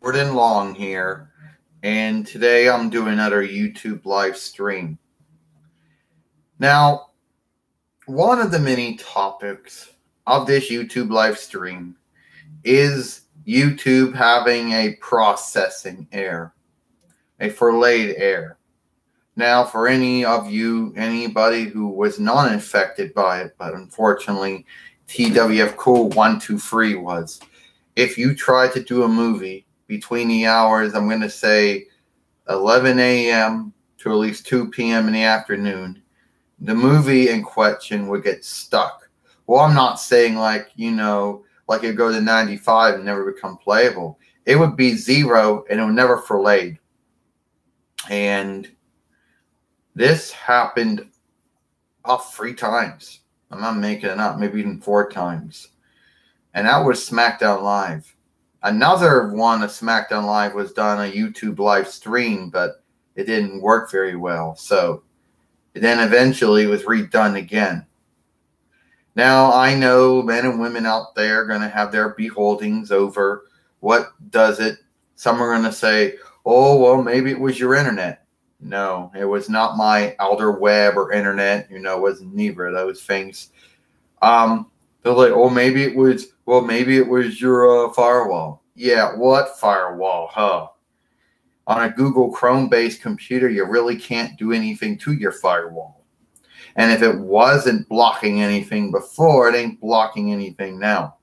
Jordan Long here, and today I'm doing another YouTube live stream. Now, one of the many topics of this YouTube live stream is YouTube having a processing error, a forlayed error. Now, for anybody who was not infected by it, but unfortunately TWF Cool 123 was, if you try to do a movie between the hours, I'm going to say 11 a.m. to at least 2 p.m. in the afternoon, the movie in question would get stuck. Well, I'm not saying like it go to 95 and never become playable. It would be zero and it would never forlayed. And this happened about 3 times. I'm not making it up, maybe even 4 times. And that was SmackDown Live. Another one of SmackDown Live was done a YouTube live stream, but it didn't work very well. So then eventually it was redone again. Now, I know men and women out there are going to have their beholdings over what does it. Some are going to say, oh, well, maybe it was your internet. No, it was not my outer web or internet. It wasn't neither of those things. They're like, oh, maybe it was your firewall. Yeah, what firewall, huh? On a Google Chrome-based computer, you really can't do anything to your firewall. And if it wasn't blocking anything before, it ain't blocking anything now.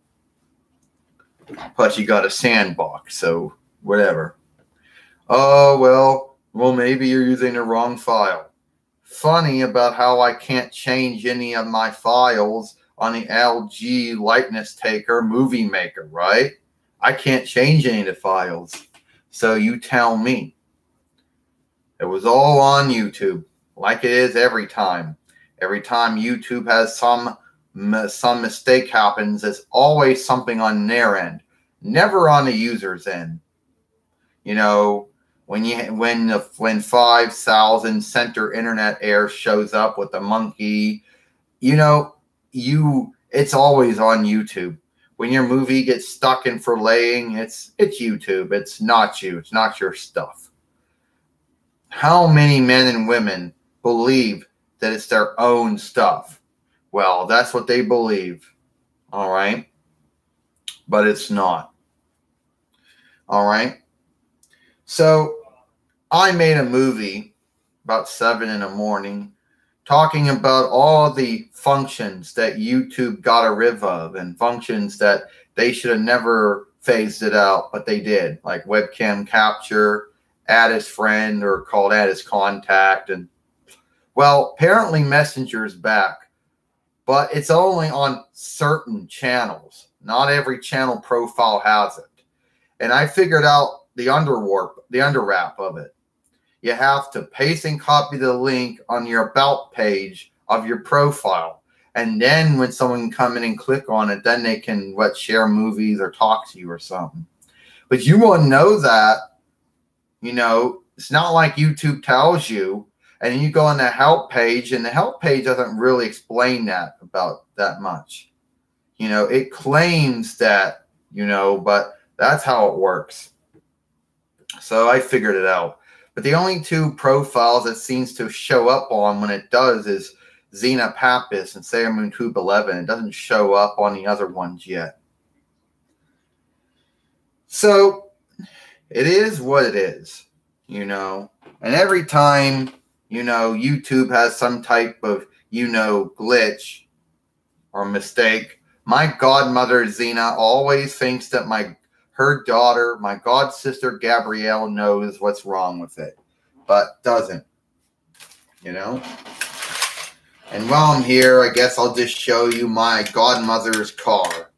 Plus, you got a sandbox, so whatever. Oh, well, maybe you're using the wrong file. Funny about how I can't change any of my files on the LG Likeness Taker Movie Maker, right? I can't change any of the files. So you tell me. It was all on YouTube, like it is every time. Every time YouTube has some mistake happens, there's always something on their end, never on the user's end. When 5000 center internet error shows up with the monkey, it's always on YouTube. When your movie gets stuck in forlaying, it's YouTube. It's not you. It's not your stuff. How many men and women believe that it's their own stuff? Well, that's what they believe. All right. But it's not. All right. So I made a movie about 7 in the morning talking about all the functions that YouTube got rid of and functions that they should have never phased it out, but they did, like webcam capture, add as friend, or called add as contact. And well, apparently Messenger's back, but it's only on certain channels. Not every channel profile has it. And I figured out the underwrap of it. You have to paste and copy the link on your about page of your profile. And then when someone can come in and click on it, then they can share movies or talk to you or something. But you won't know that. It's not like YouTube tells you. And then you go on the help page, and the help page doesn't really explain that about that much. It claims that, but that's how it works. So I figured it out. But the only 2 profiles it seems to show up on when it does is Xena Pappas and Sailor Moon Tube 11. It doesn't show up on the other ones yet. So it is what it is, And every time, YouTube has some type of, glitch or mistake, my godmother Xena always thinks that her daughter, my god sister Gabrielle, knows what's wrong with it, but doesn't, And while I'm here, I guess I'll just show you my godmother's car.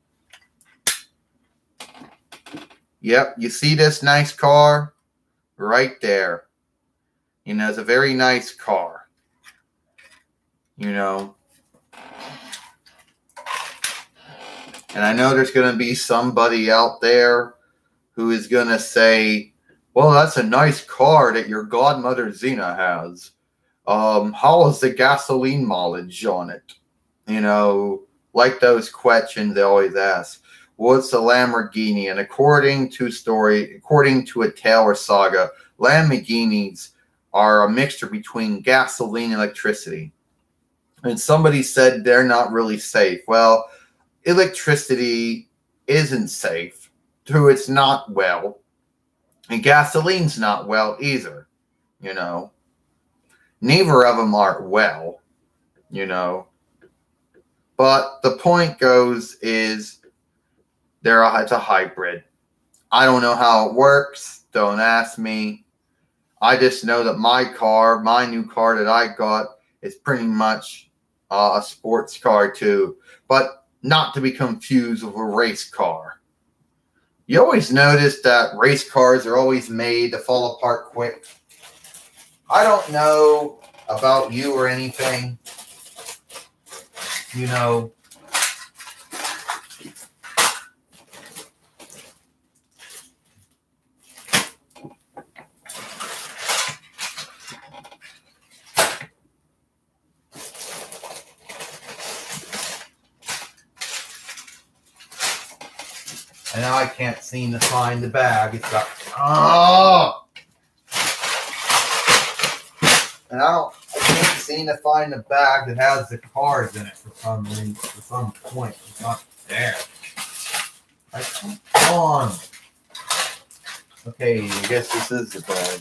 Yep, you see this nice car? Right there. It's a very nice car. And I know there's going to be somebody out there who is going to say, well, that's a nice car that your godmother Xena has. How is the gasoline mileage on it? Like those questions they always ask. Well, it's a Lamborghini, and according to a tale or saga, Lamborghinis are a mixture between gasoline and electricity. And somebody said they're not really safe. Well, electricity isn't safe. True, it's not well. And gasoline's not well either. You know, neither of them are well. You know, but the point goes is it's a hybrid. I don't know how it works. Don't ask me. I just know that my new car that I got, is pretty much a sports car too, but not to be confused with a race car. You always notice that race cars are always made to fall apart quick. I don't know about you or anything. You know, and now I can't seem to find the bag. It's got and I can't seem to find the bag that has the cars in it for some reason. For some point, it's not there. Come on. Okay, I guess this is the bag.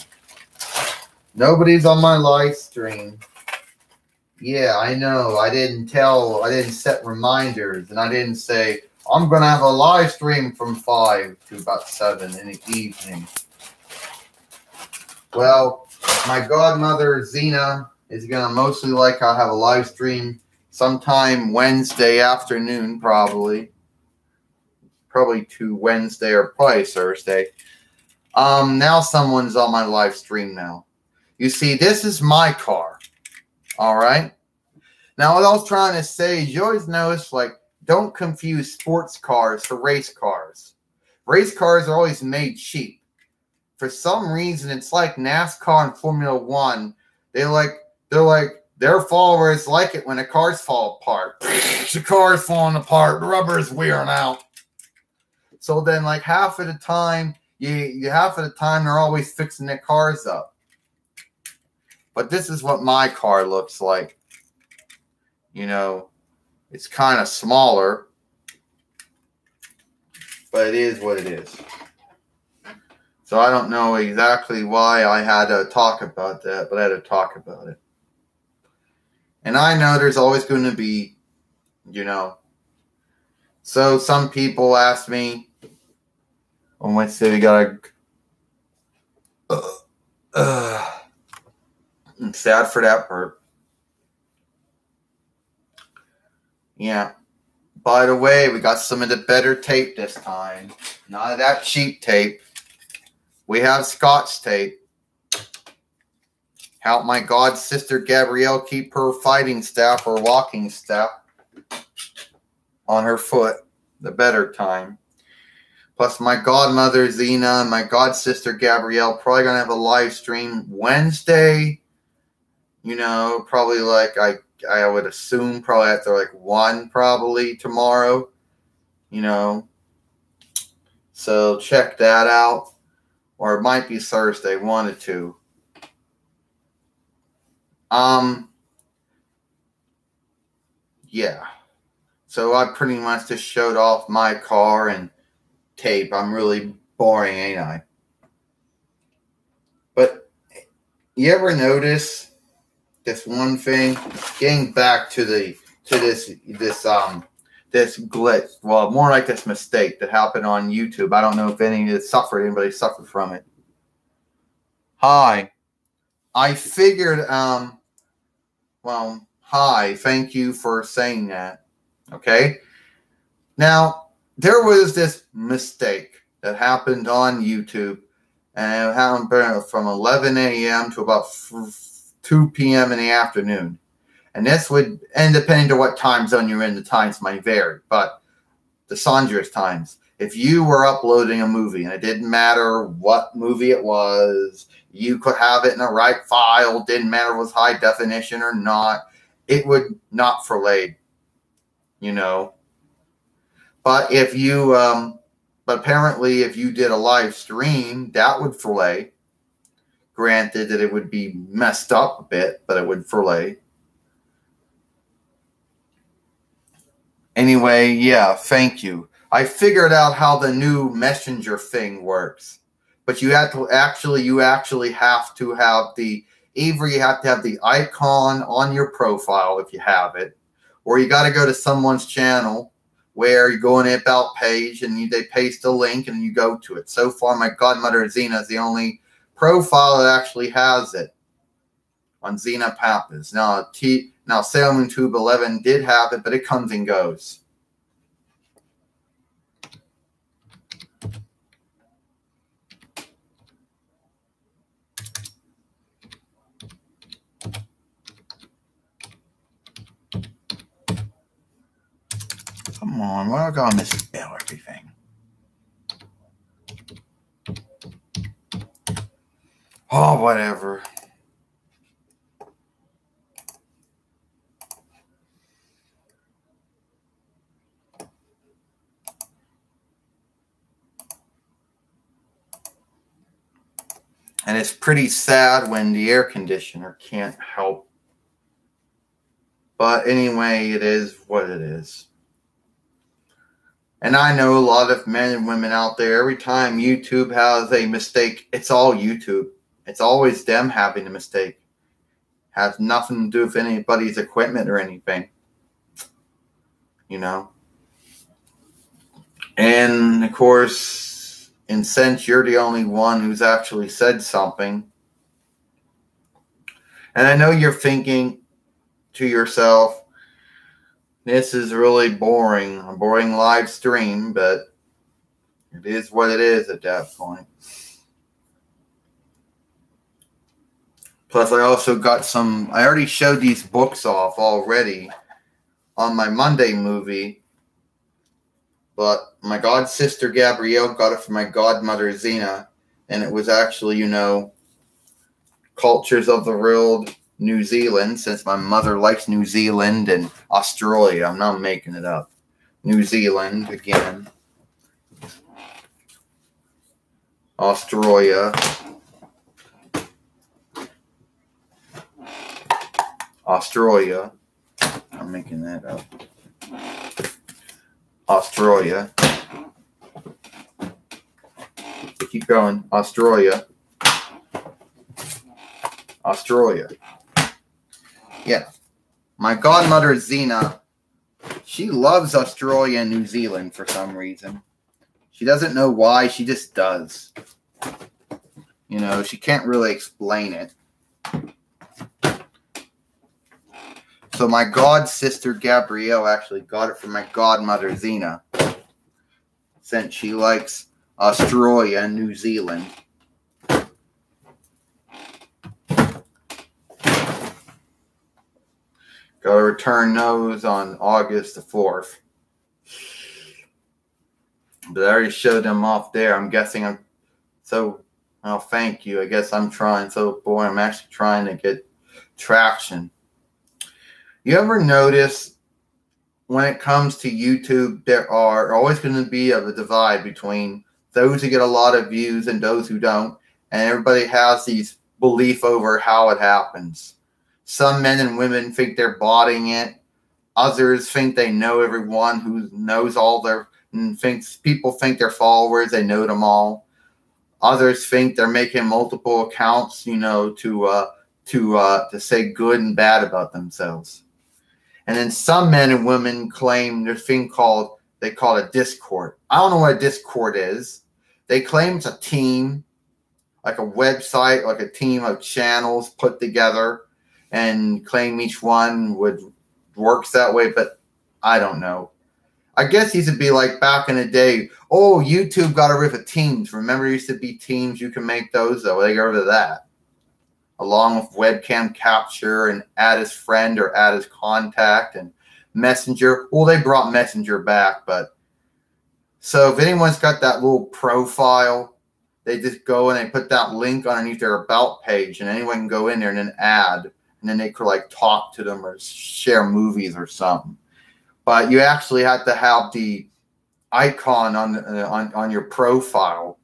Nobody's on my live stream. Yeah, I know. I didn't set reminders, and I didn't say, I'm going to have a live stream from 5 to about 7 in the evening. Well, my godmother, Zena, is going to mostly like I'll have a live stream sometime Wednesday afternoon, probably to Wednesday or probably Thursday. Now someone's on my live stream now. You see, this is my car. All right? Now, what I was trying to say is you always notice, like, don't confuse sports cars for race cars. Race cars are always made cheap. For some reason, it's like NASCAR and Formula One. Their followers like it when the cars fall apart. The car's falling apart. The rubber's wearing out. So then, like half of the time, they're always fixing their cars up. But this is what my car looks like. You know, it's kind of smaller, but it is what it is. So I don't know exactly why I had to talk about that, but I had to talk about it. And I know there's always going to be, so some people ask me, let's say we got I'm sad for that burp. Yeah. By the way, we got some of the better tape this time. None of that cheap tape. We have Scotch tape. Help my god sister Gabrielle keep her fighting staff or walking staff on her foot the better time. Plus my godmother Zena and my god sister Gabrielle probably going to have a live stream Wednesday. Probably like I would assume probably after like 1 probably tomorrow. So check that out. Or it might be Thursday, 1 or 2. Yeah. So I pretty much just showed off my car and tape. I'm really boring, ain't I? But you ever notice this one thing? Getting back to this glitch. Well, more like this mistake that happened on YouTube. I don't know if anybody suffered from it. Hi. I figured, hi, thank you for saying that. Okay? Now, there was this mistake that happened on YouTube, and it happened from 11 a.m. to about 2 p.m. in the afternoon. And this would, and depending on what time zone you're in, the times might vary, but the Sandra's times. If you were uploading a movie, and it didn't matter what movie it was, you could have it in the right file, didn't matter if it was high definition or not, it would not fillet, But if you, but apparently if you did a live stream, that would fillet. Granted that it would be messed up a bit, but it would fillet. Anyway, yeah, thank you. I figured out how the new messenger thing works. But you have to you actually have to have either you have to have the icon on your profile if you have it, or you got to go to someone's channel where you go on the about page and they paste a link and you go to it. So far, my godmother Xena is the only profile that actually has it on Xena Pappas. Now Sailor Moon Tube 11 did have it, but it comes and goes. Come on, why do I gotta misspell everything? Oh, whatever. And it's pretty sad when the air conditioner can't help. But anyway, it is what it is. And I know a lot of men and women out there, every time YouTube has a mistake, it's all YouTube. It's always them having a mistake. Has nothing to do with anybody's equipment or anything. You know? And, of course, and since you're the only one who's actually said something, and I know you're thinking to yourself, this is really boring, a boring live stream, but it is what it is at that point. Plus, I also got I already showed these books off already on my Monday movie, but my god sister Gabrielle got it from my godmother Xena, and it was actually, Cultures of the World, New Zealand, since my mother likes New Zealand and Australia. I'm not making it up. New Zealand again. Australia. I'm making that up. Australia. Keep going. Australia. Yeah. My godmother Xena, she loves Australia and New Zealand for some reason. She doesn't know why, she just does. She can't really explain it. So my god sister Gabrielle actually got it from my godmother Xena, since she likes Australia and New Zealand. Got to return those on August the 4th. But I already showed them off there. I'm guessing thank you. I guess I'm trying. I'm actually trying to get traction. You ever notice when it comes to YouTube, there are always going to be a divide between those who get a lot of views and those who don't. And everybody has these belief over how it happens. Some men and women think they're botting it. Others think they know everyone who knows people think they're followers, they know them all. Others think they're making multiple accounts, to say good and bad about themselves. And then some men and women claim there's a thing they call a Discord. I don't know what a Discord is. They claim it's a team, like a website, like a team of channels put together, and claim each one works that way, but I don't know. I guess these would be like back in the day. Oh, YouTube got rid of Teams. Remember, there used to be Teams. You can make those, though. They got rid of that. Along with webcam capture and add as friend or add as contact and Messenger. Well, they brought Messenger back, but so if anyone's got that little profile, they just go and they put that link underneath their about page, and anyone can go in there and then add, and then they could talk to them or share movies or something. But you actually have to have the icon on your profile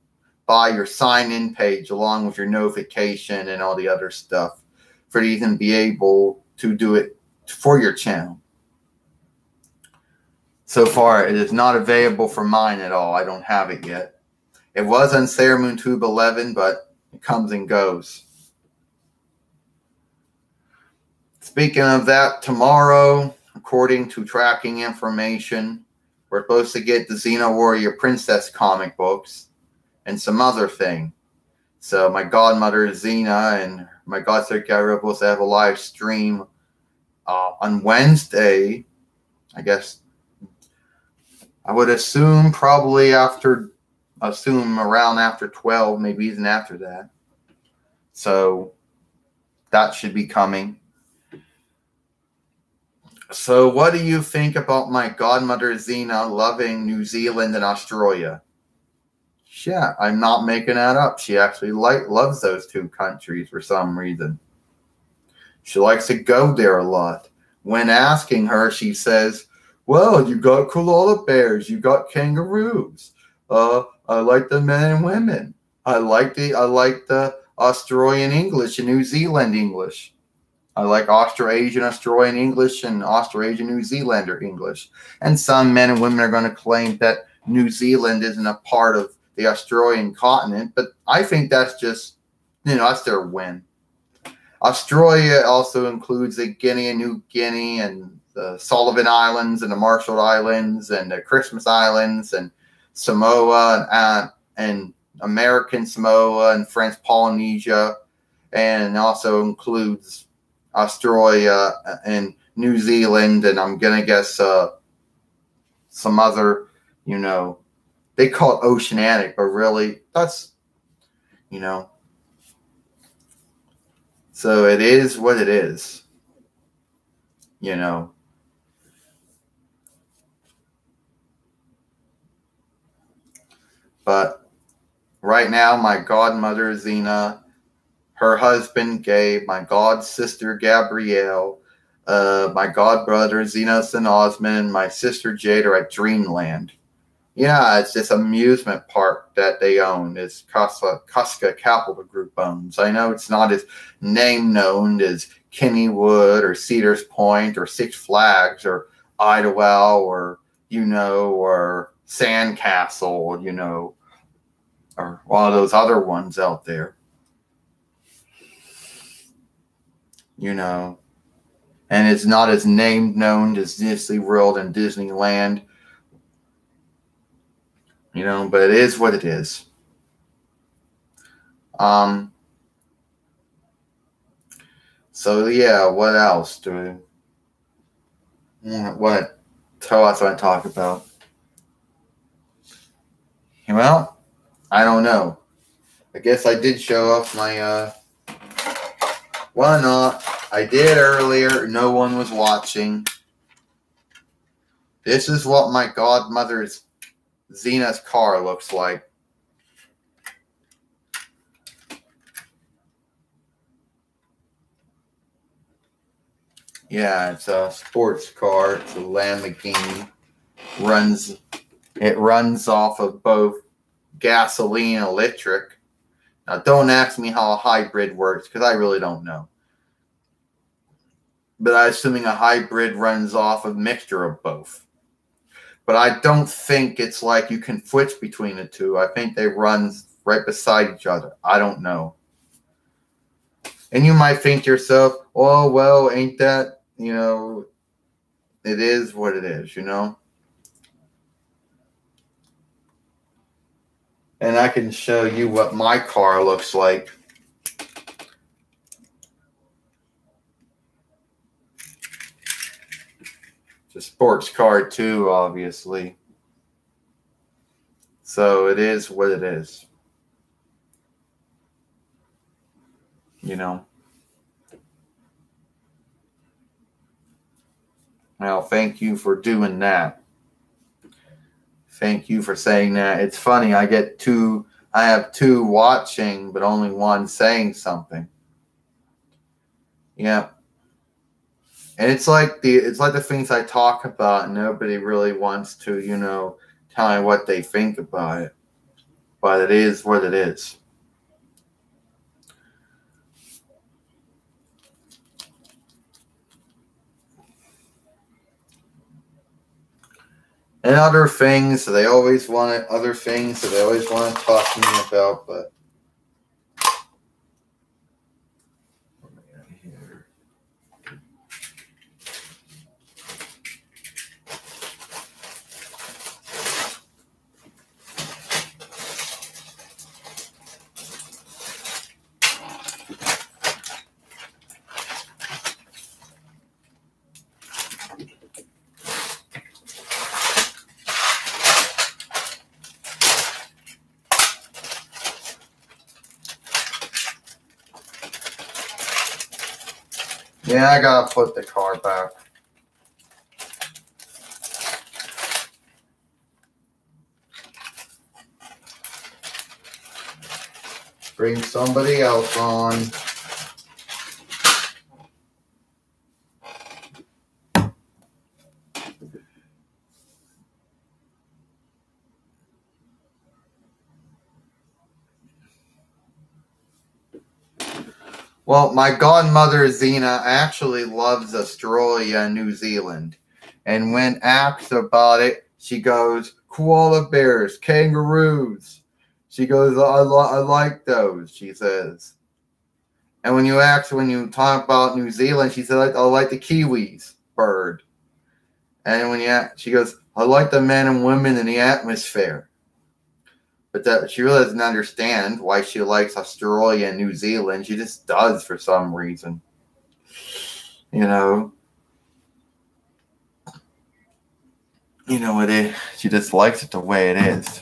by your sign-in page, along with your notification and all the other stuff, for you to be able to do it for your channel. So far, it is not available for mine at all. I don't have it yet. It was on Sailor Moon Tube 11, but it comes and goes. Speaking of that, tomorrow, according to tracking information, we're supposed to get the Xena Warrior Princess comic books and some other thing. So my godmother Xena and my godsister Gary are supposed to have a live stream on Wednesday. I guess I would assume probably around after 12, maybe even after that. So that should be coming. So what do you think about my godmother Xena loving New Zealand and Australia? Yeah, I'm not making that up. She actually loves those two countries for some reason. She likes to go there a lot. When asking her, she says, well, you got koala bears, you got kangaroos. I like the men and women. I like the Australian English and New Zealand English. I like Australasian Australian English and Australasian New Zealander English. And some men and women are going to claim that New Zealand isn't a part of the Australian continent, but I think that's just, that's their win. Australia also includes the Guinea and New Guinea and the Sullivan Islands and the Marshall Islands and the Christmas Islands and Samoa and American Samoa and French Polynesia, and also includes Australia and New Zealand, and I'm going to guess some other, they call it oceanic, but really that's, so it is what it is, But right now, my godmother, Xena, her husband, Gabe, my god sister, Gabrielle, my god brother, Xenos and Osmond, my sister, Jade, are at Dreamland. Yeah, it's this amusement park that they own. It's Casca Capital Group owns. I know it's not as name known as Kennywood or Cedars Point or Six Flags or Idlewild or, or Sandcastle, or one of those other ones out there. And it's not as name known as Disney World and Disneyland. But it is what it is. So yeah, what else what else do I talk about? Well, I don't know. I guess I did show off my why not? I did earlier. No one was watching. This is what my godmother's Xena's car looks like. Yeah, it's a sports car. It's a Lamborghini. It runs off of both gasoline and electric. Now, don't ask me how a hybrid works, because I really don't know. But I'm assuming a hybrid runs off a mixture of both. But I don't think it's like you can switch between the two. I think they run right beside each other. I don't know. And you might think to yourself, oh, well, ain't that, it is what it is, And I can show you what my car looks like. It's a sports car too, obviously. So it is what it is. Well, thank you for doing that. Thank you for saying that. It's funny, I have two watching, but only one saying something. Yeah. And it's like the things I talk about, nobody really wants to, tell me what they think about it. But it is what it is. And other things that they always want to talk to me about, but yeah, I gotta put the car back. Bring somebody else on. Well, my godmother Zena actually loves Australia and New Zealand. And when asked about it, she goes, koala bears, kangaroos. She goes, I like those, she says. And when you talk about New Zealand, she said, I like the kiwis bird. And she goes, I like the men and women in the atmosphere. But that she really doesn't understand why she likes Australia and New Zealand. She just does for some reason. You know it is. She just likes it the way it is.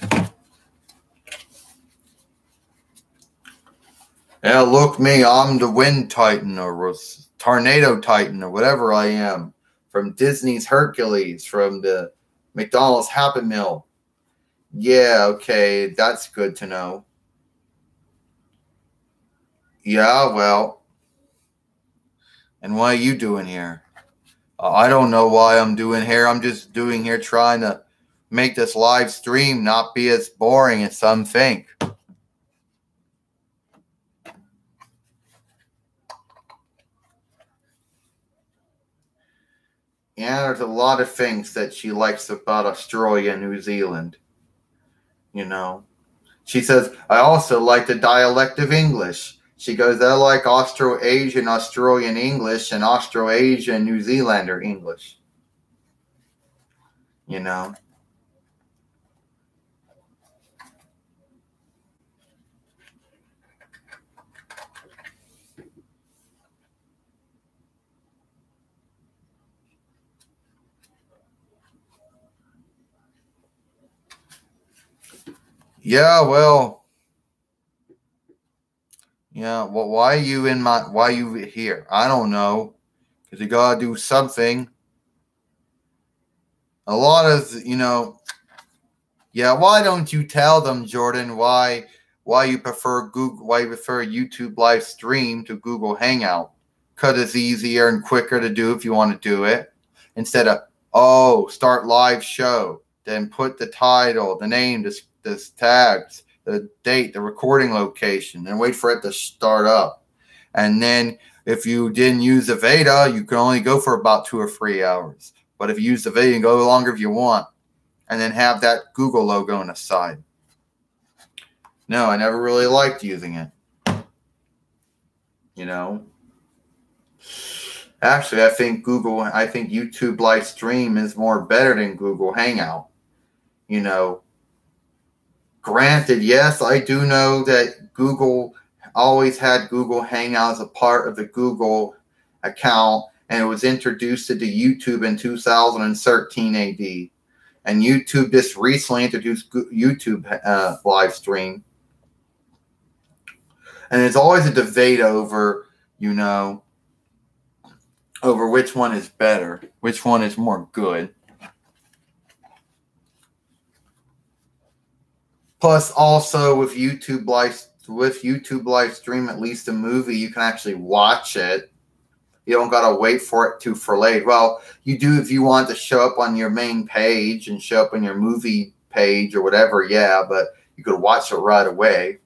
Yeah, look me, I'm the Wind Titan or Tornado Titan or whatever I am. From Disney's Hercules, from the McDonald's Happy Meal. Yeah, okay, that's good to know. Yeah, well. And what are you doing here? I don't know why I'm doing here. I'm just doing here trying to make this live stream not be as boring as some think. Yeah, there's a lot of things that she likes about Australia and New Zealand. She says, I also like the dialect of English. She goes, I like Austro-Asian Australian English and Austro-Asian New Zealander English. Yeah, well. Yeah, well, why are you here? I don't know. Because you gotta do something. A lot of, yeah, why don't you tell them, Jordan, why you prefer YouTube live stream to Google Hangout? Because it's easier and quicker to do if you want to do it. Instead of, start live show. Then put the title, the name, the tags, the date, the recording location, and wait for it to start up. And then if you didn't use Avada, you can only go for about 2 or 3 hours. But if you use Avada, you can go longer if you want. And then have that Google logo on the side. No, I never really liked using it. Actually, I think YouTube live stream is more better than Google Hangout. Granted, yes, I do know that Google always had Google Hangout as a part of the Google account, and it was introduced into YouTube in 2013 AD. And YouTube just recently introduced YouTube live stream. And it's always a debate over which one is better, which one is more good. Plus, also with YouTube live stream, at least a movie, you can actually watch it. You don't gotta wait for it to late. Well, you do if you want to show up on your main page and show up on your movie page or whatever, yeah, but you could watch it right away.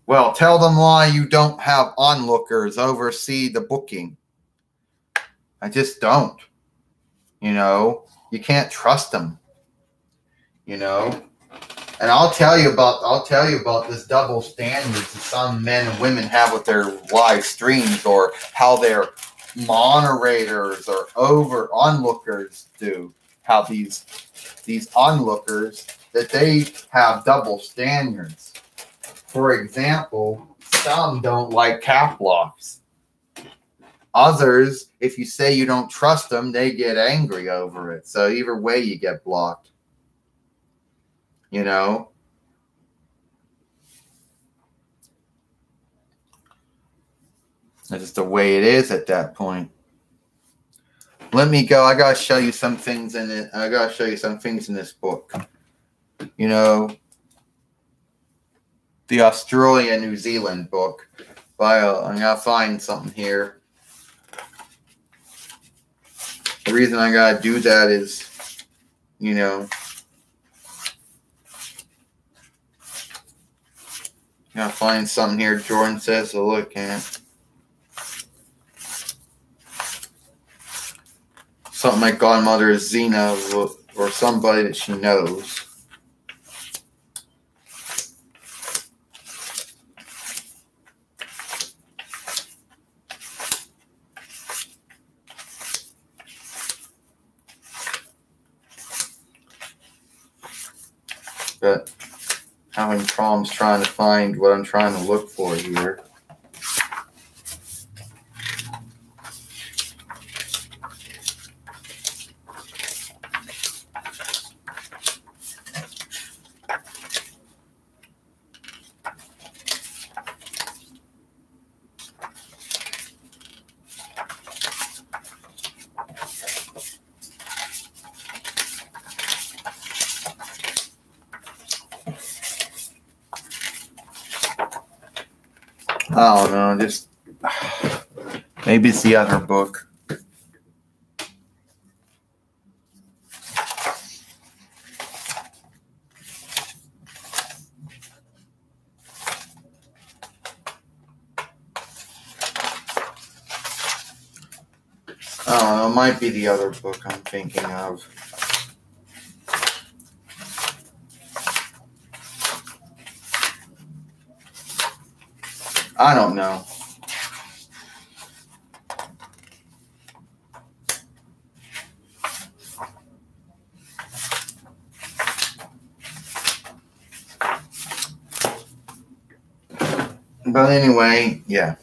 Well, tell them why you don't have onlookers oversee the booking. I just don't. You can't trust them. And I'll tell you about this double standards that some men and women have with their live streams, or how their moderators or onlookers do. How these onlookers, that they have double standards. For example, some don't like cap locks. Others, if you say you don't trust them, they get angry over it. So either way, you get blocked. That's just the way it is at that point. Let me go. I gotta show you some things in it. I gotta show you some things in this book. The Australia New Zealand book. I'm gonna find something here. The reason I gotta do that is, gotta find something here. Jordan says to look at. Something my godmother Zena or somebody that she knows. But having problems trying to find what I'm trying to look for here. I don't know, just maybe it's the other book. I don't know, it might be the other book I'm thinking of. I don't know. But anyway, yeah.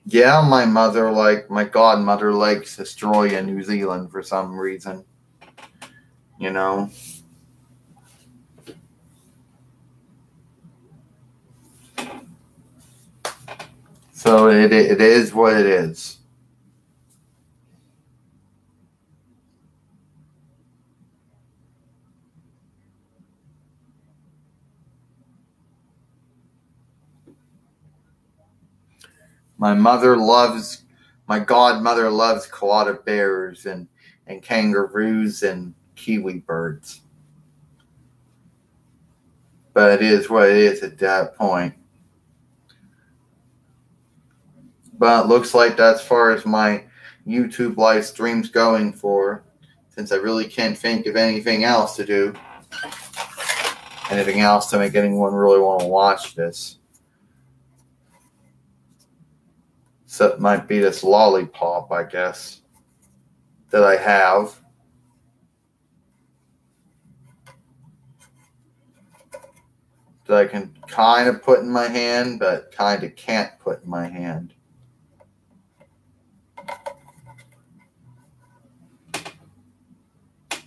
Yeah, my godmother likes Australia, New Zealand for some reason. So it is what it is. My godmother loves koala bears and kangaroos and kiwi birds. But it is what it is at that point. But it looks like that's as far as my YouTube live stream's going for, since I really can't think of anything else to do. Anything else to make anyone really want to watch this. So it might be this lollipop, I guess, that I have. That I can kind of put in my hand, but kind of can't put in my hand.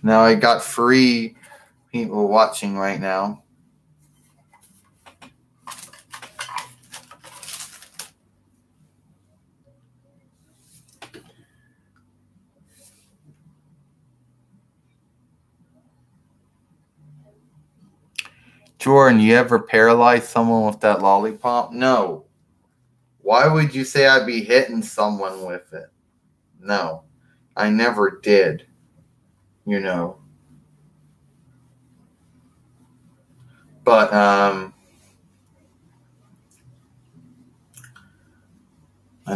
Now I got 3 people watching right now. Jordan, you ever paralyze someone with that lollipop? No. Why would you say I'd be hitting someone with it? No, I never did. you know. But I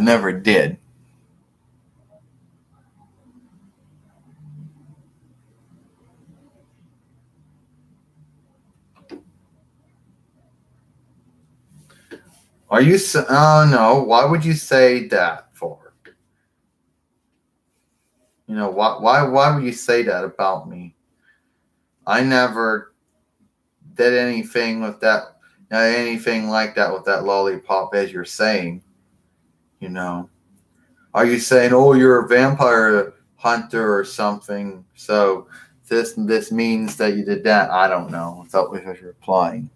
never did. Are you? Oh no! Why would you say that for? You know why? Why would you say that about me? I never did anything with that. Anything like that with that lollipop, as you're saying. You know. Are you saying, oh, you're a vampire hunter or something? So this means that you did that? I don't know. I thought was you're implying.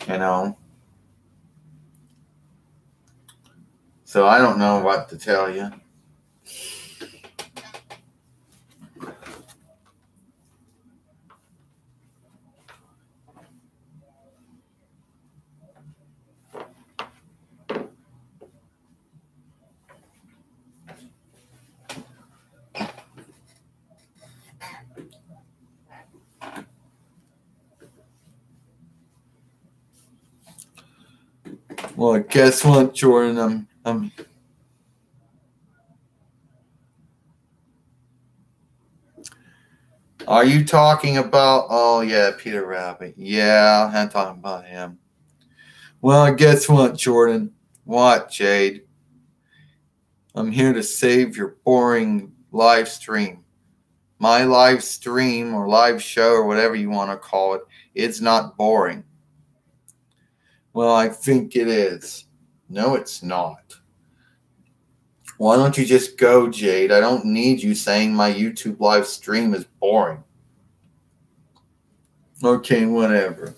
You know. So I don't know what to tell you. Well, guess what, Jordan? Are you talking about? Oh yeah, Peter Rabbit. Yeah, I'm talking about him. Well, guess what, Jordan? What, Jade? I'm here to save your boring live stream. My live stream or live show or whatever you want to call it, it's not boring. Well, I think it is. No, it's not. Why don't you just go, Jade? I don't need you saying my YouTube live stream is boring. Okay, whatever.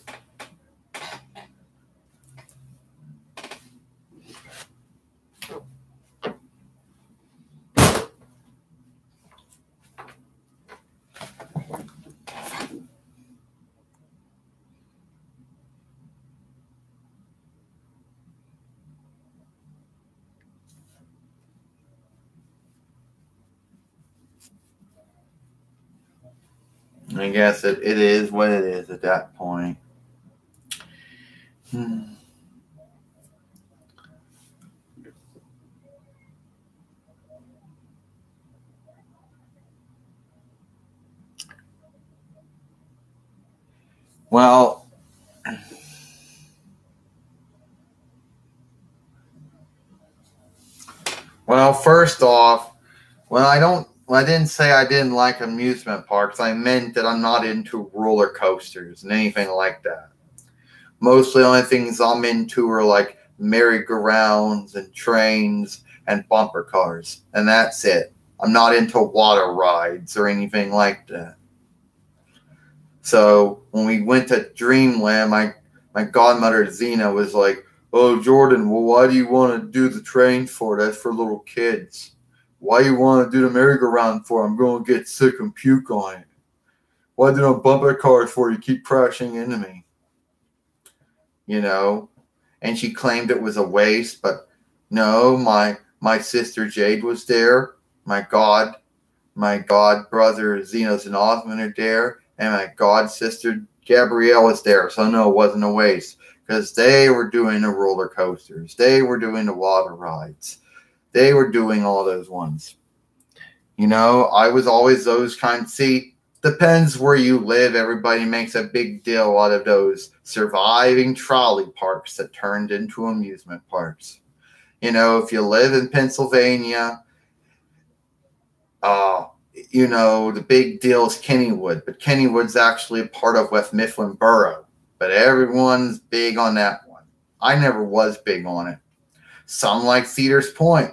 I guess it is what it is at that point. Well, first off, when I didn't say I didn't like amusement parks, I meant that I'm not into roller coasters and anything like that. Mostly the only things I'm into are like merry-go-rounds and trains and bumper cars, and that's it. I'm not into water rides or anything like that. So when we went to Dreamland, my godmother Zena was like, "Oh, Jordan, well, why do you want to do the train for? That's for little kids. Why you want to do the merry-go-round for? I'm going to get sick and puke on it. Why do no bumper cars for? You keep crashing into me, you know." And she claimed it was a waste, but no, my sister Jade was there. My god brother Zenos and Osmond are there, and my god sister Gabrielle was there. So no, it wasn't a waste because they were doing the roller coasters, they were doing the water rides, they were doing all those ones. You know, I was always those kind. See, depends where you live. Everybody makes a big deal out of those surviving trolley parks that turned into amusement parks. You know, if you live in Pennsylvania, uh, you know, the big deal is Kennywood, but Kennywood's actually a part of West Mifflin Borough. But everyone's big on that one. I never was big on it. Some like Cedars Point.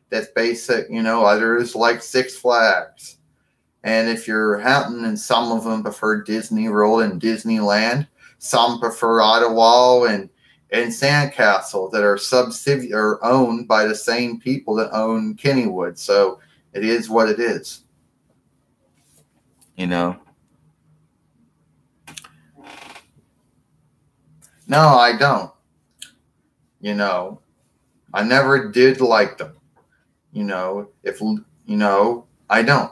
That's basic, you know, others like Six Flags. And if you're Houghton, and some of them prefer Disney World and Disneyland, some prefer Ottawa and Sandcastle that are or owned by the same people that own Kennywood. So it is what it is. You know? No, I don't. You know, I never did like them. You know, if I don't.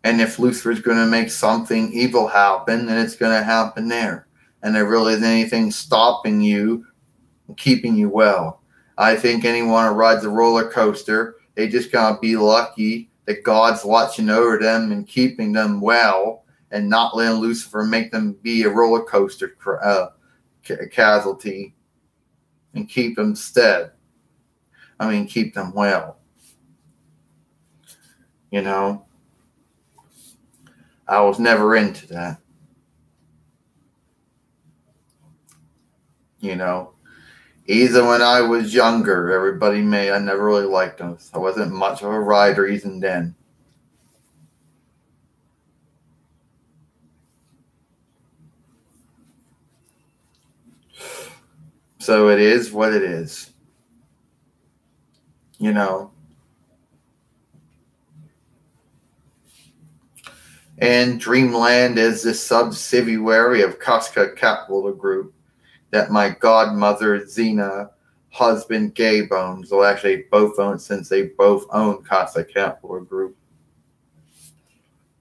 And if Lucifer's going to make something evil happen, then it's going to happen there. And there really isn't anything stopping you, keeping you well. I think anyone who rides a roller coaster, they just gotta be lucky that God's watching over them and keeping them well, and not letting Lucifer make them be a roller coaster casualty, and keep them keep them well. You know, I was never into that. You know, even when I was younger, I never really liked them. I wasn't much of a rider even then. So it is what it is. You know. And Dreamland is the subsidiary of Casca Capital Group that my godmother Zena, husband Gabe owns. Well, actually, both own since they both own Casca Capital Group.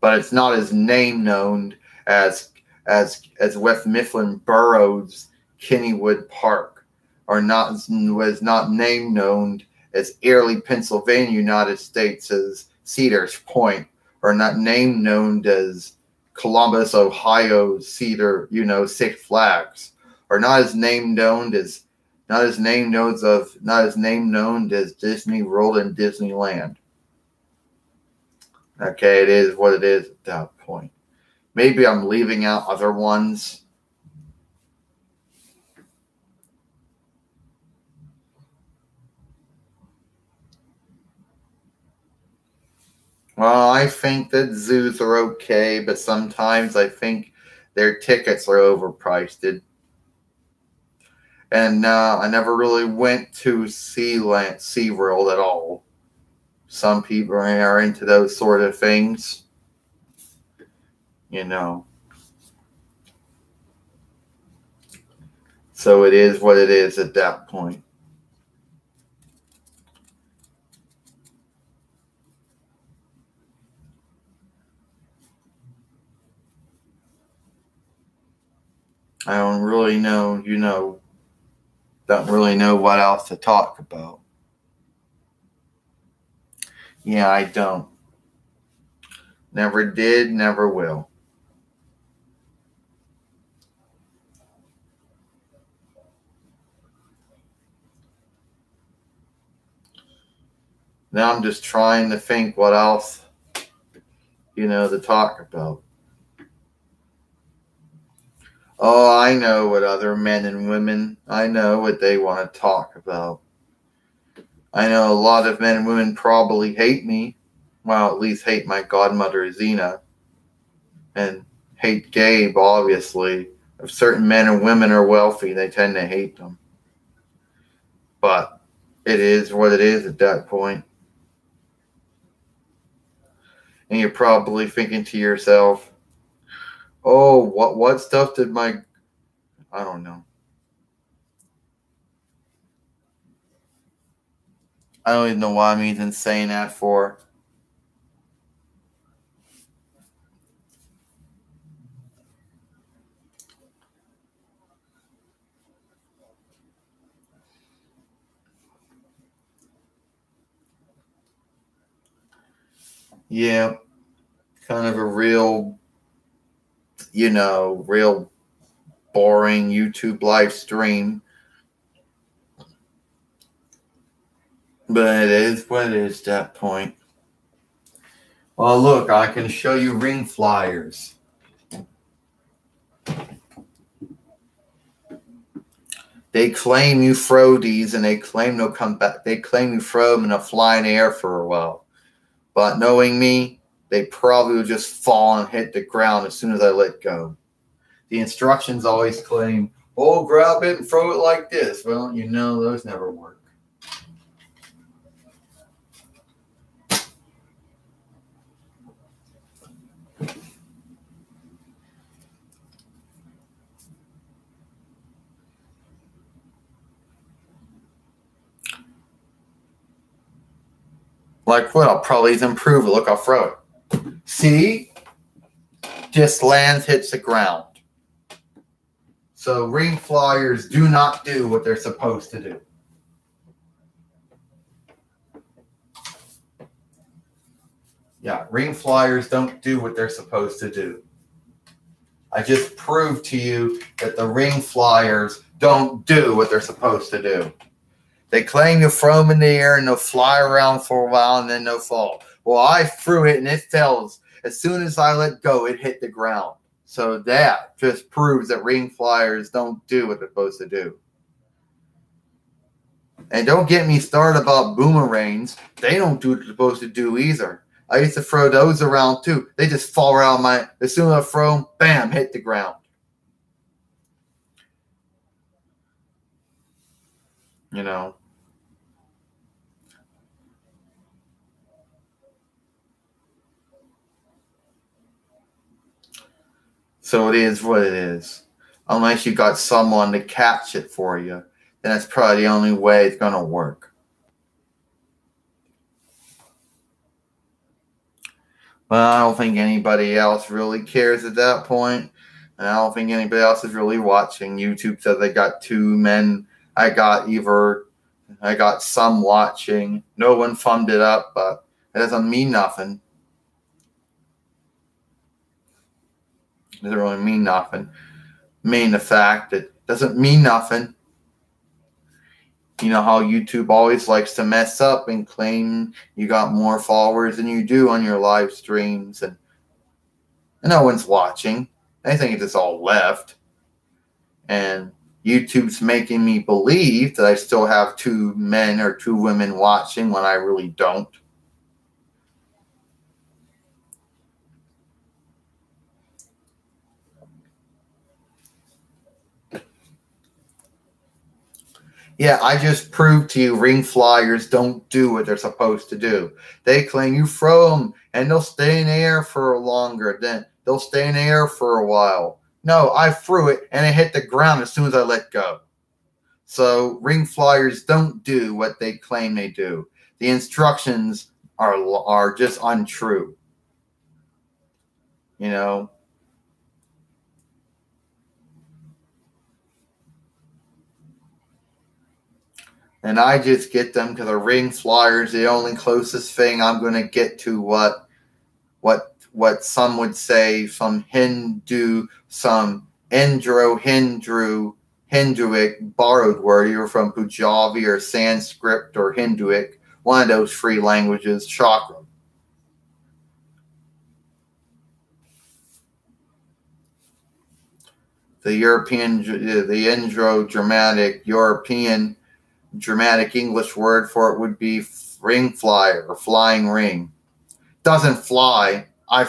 But it's not as name known as West Mifflin Borough's Kennywood Park, or was not name known as Early, Pennsylvania, United States as Cedars Point, or not name known as Columbus, Ohio, Six Flags, or not as name known as Disney World and Disneyland. Okay, it is what it is at that point. Maybe I'm leaving out other ones. Well, I think that zoos are okay, but sometimes I think their tickets are overpriced. And I never really went to SeaWorld at all. Some people are into those sort of things. You know. So it is what it is at that point. I don't really know, don't really know what else to talk about. Yeah, I don't. Never did, never will. Now I'm just trying to think what else, to talk about. Oh, I know what other men and women, I know what they want to talk about. I know a lot of men and women probably hate me. Well, at least hate my godmother, Zena. And hate Gabe, obviously. If certain men and women are wealthy, they tend to hate them. But it is what it is at that point. And you're probably thinking to yourself, oh, what stuff did I don't know. I don't even know why I'm even saying that for. Yeah, kind of a real boring YouTube live stream. But it is what it is at that point. Well, look, I can show you ring flyers. They claim you throw these, and they claim they'll come back. They claim you throw them and they'll fly in the air for a while. But knowing me, they probably will just fall and hit the ground as soon as I let go. The instructions always claim, oh, grab it and throw it like this. Well, those never work. Like what? I'll probably improve it. Look, I'll throw it. See? Just lands, hits the ground. So ring flyers do not do what they're supposed to do. Yeah, ring flyers don't do what they're supposed to do. I just proved to you that the ring flyers don't do what they're supposed to do. They claim to throw them in the air and they'll fly around for a while and then they'll fall. Well, I threw it and it fell. As soon as I let go, it hit the ground. So that just proves that ring flyers don't do what they're supposed to do. And don't get me started about boomerangs. They don't do what they're supposed to do either. I used to throw those around too. They just fall around my. As soon as I throw them, bam, hit the ground. You know. So it is what it is. Unless you got someone to catch it for you, then that's probably the only way it's going to work. But I don't think anybody else really cares at that point. And I don't think anybody else is really watching. YouTube says they got 2 men. I got some watching. No one thumbed it up, but it doesn't mean nothing. It doesn't really mean nothing. Mean the fact that it doesn't mean nothing. You know how YouTube always likes to mess up and claim you got more followers than you do on your live streams, and no one's watching. They think it's all left. And YouTube's making me believe that I still have 2 men or 2 women watching when I really don't. Yeah, I just proved to you ring flyers don't do what they're supposed to do. They claim you throw them and they'll stay in the air for longer. Then they'll stay in the air for a while. No, I threw it and it hit the ground as soon as I let go. So ring flyers don't do what they claim they do. The instructions are just untrue. You know. And I just get them because a ring flyer is the only closest thing I'm going to get to what some would say some Hindu, some Hinduic borrowed word, either from Punjabi or Sanskrit or Hinduic, one of those 3 languages, chakra. The Indo-Germanic European dramatic English word for it would be ring flyer or flying ring. Doesn't fly. I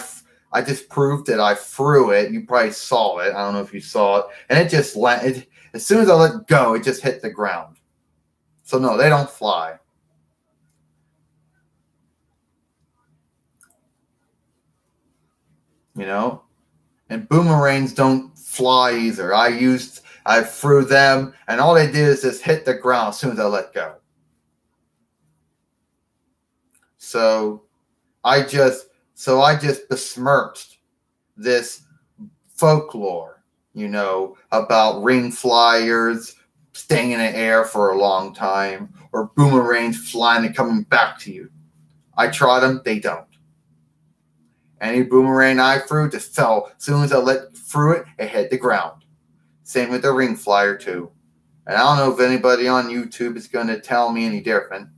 just proved it. I threw it. You probably saw it. I don't know if you saw it. And it just landed. As soon as I let go, it just hit the ground. So no, they don't fly. You know? And boomerangs don't fly either. I threw them, and all they did is just hit the ground as soon as I let go. So I just besmirched this folklore, about ring flyers staying in the air for a long time or boomerangs flying and coming back to you. I tried them, they don't. Any boomerang I threw just fell. As soon as I let through it, it hit the ground. Same with the ring flyer too. And I don't know if anybody on YouTube is going to tell me any different.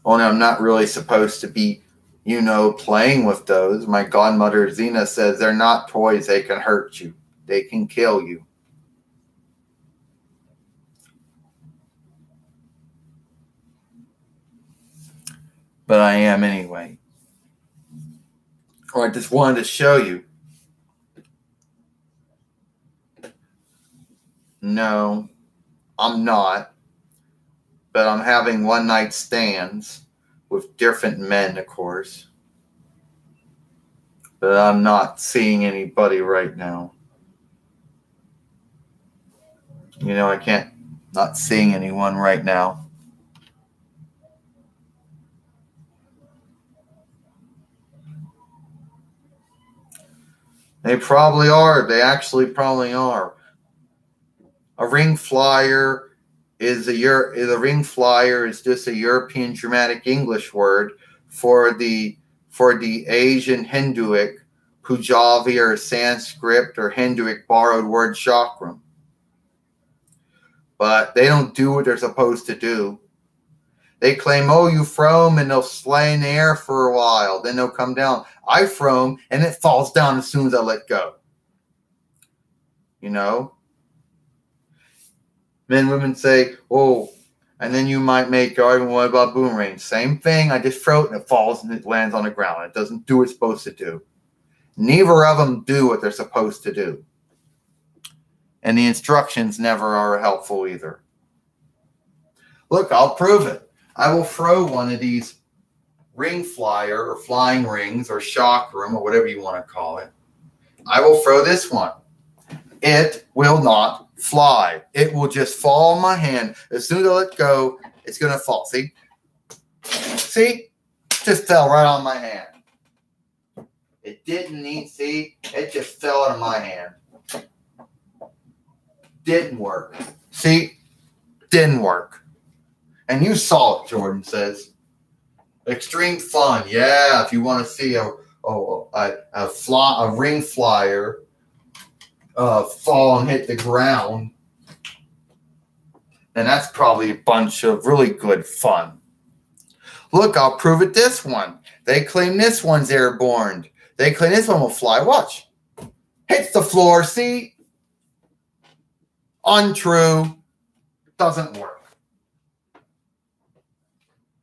Only I'm not really supposed to be, playing with those. My godmother Zena says they're not toys. They can hurt you. They can kill you. But I am anyway. Or I just wanted to show you. No, I'm not. but I'm having one night stands with different men, of course. But I'm not seeing anybody right now. I can't, not seeing anyone right now. They probably are. They actually probably are. A ring flyer is ring flyer is just a European dramatic English word for the Asian Hinduic, Punjabi or Sanskrit or Hinduic borrowed word chakram. But they don't do what they're supposed to do. They claim, oh, you throw them and they'll slay in the air for a while. Then they'll come down. I throw them and it falls down as soon as I let go. Men, women say, oh, and then you might make argument, what about boomerang? Same thing. I just throw it and it falls and it lands on the ground. It doesn't do what it's supposed to do. Neither of them do what they're supposed to do. And the instructions never are helpful either. Look, I'll prove it. I will throw one of these ring flyer or flying rings or chakram or whatever you want to call it. I will throw this one. It will not fly. It will just fall in my hand. As soon as I let go, it's going to fall. See? Just fell right on my hand. It didn't need, see? It just fell out of my hand. Didn't work. See? Didn't work. And you saw it, Jordan says. Extreme fun. Yeah, if you want to see a ring flyer fall and hit the ground, then that's probably a bunch of really good fun. Look, I'll prove it this one. They claim this one's airborne. They claim this one will fly. Watch. Hits the floor. See? Untrue. Doesn't work.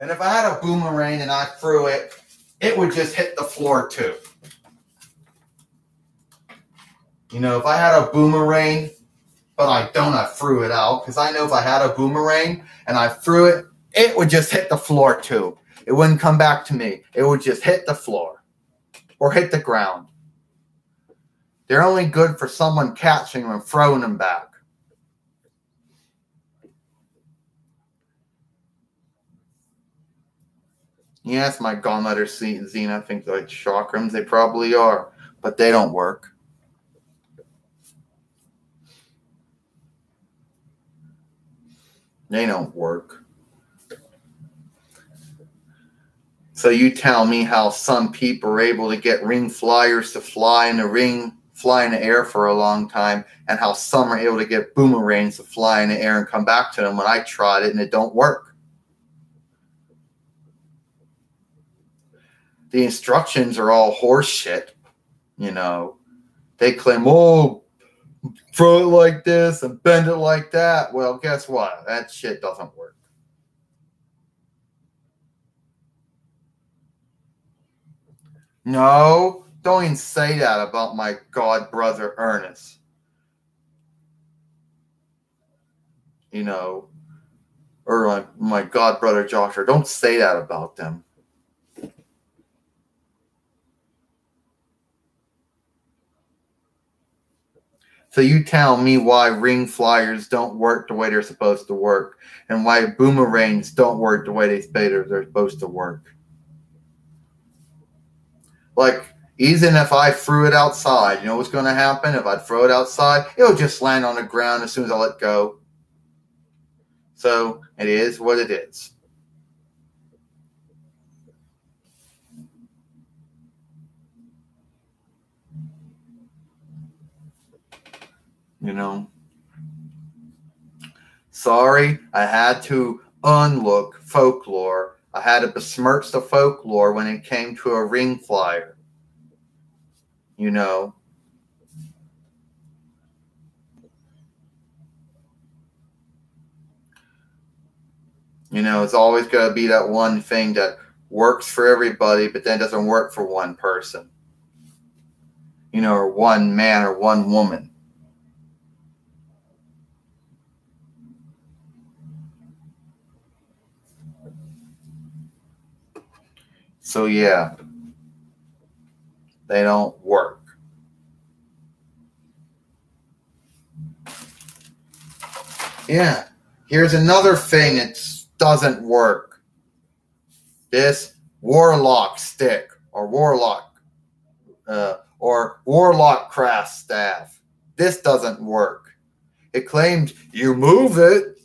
And if I had a boomerang and I threw it, it would just hit the floor too. If I had a boomerang, but I threw it out, because I know if I had a boomerang and I threw it, it would just hit the floor too. It wouldn't come back to me. It would just hit the floor or hit the ground. They're only good for someone catching them and throwing them back. Yes, my godmother Zena thinks like chakrams. They probably are, but they don't work. They don't work. So you tell me how some people are able to get ring flyers to fly in the air for a long time, and how some are able to get boomerangs to fly in the air and come back to them when I tried it and it don't work. The instructions are all horse shit. They claim, oh, throw it like this and bend it like that. Well, guess what? That shit doesn't work. No, don't even say that about my god brother Ernest. Or my god brother Joshua. Don't say that about them. So you tell me why ring flyers don't work the way they're supposed to work, and why boomerangs don't work the way they're supposed to work. Like, even if I threw it outside, you know what's going to happen? If I throw it outside, it'll just land on the ground as soon as I let go. So it is what it is. Sorry, I had to unlook folklore. I had to besmirch the folklore when it came to a ring flyer. It's always got to be that one thing that works for everybody, but then doesn't work for one person. Or one man or one woman. So yeah, they don't work. Yeah. Here's another thing that doesn't work. This warlock stick or warlock craft staff. This doesn't work. It claims you move it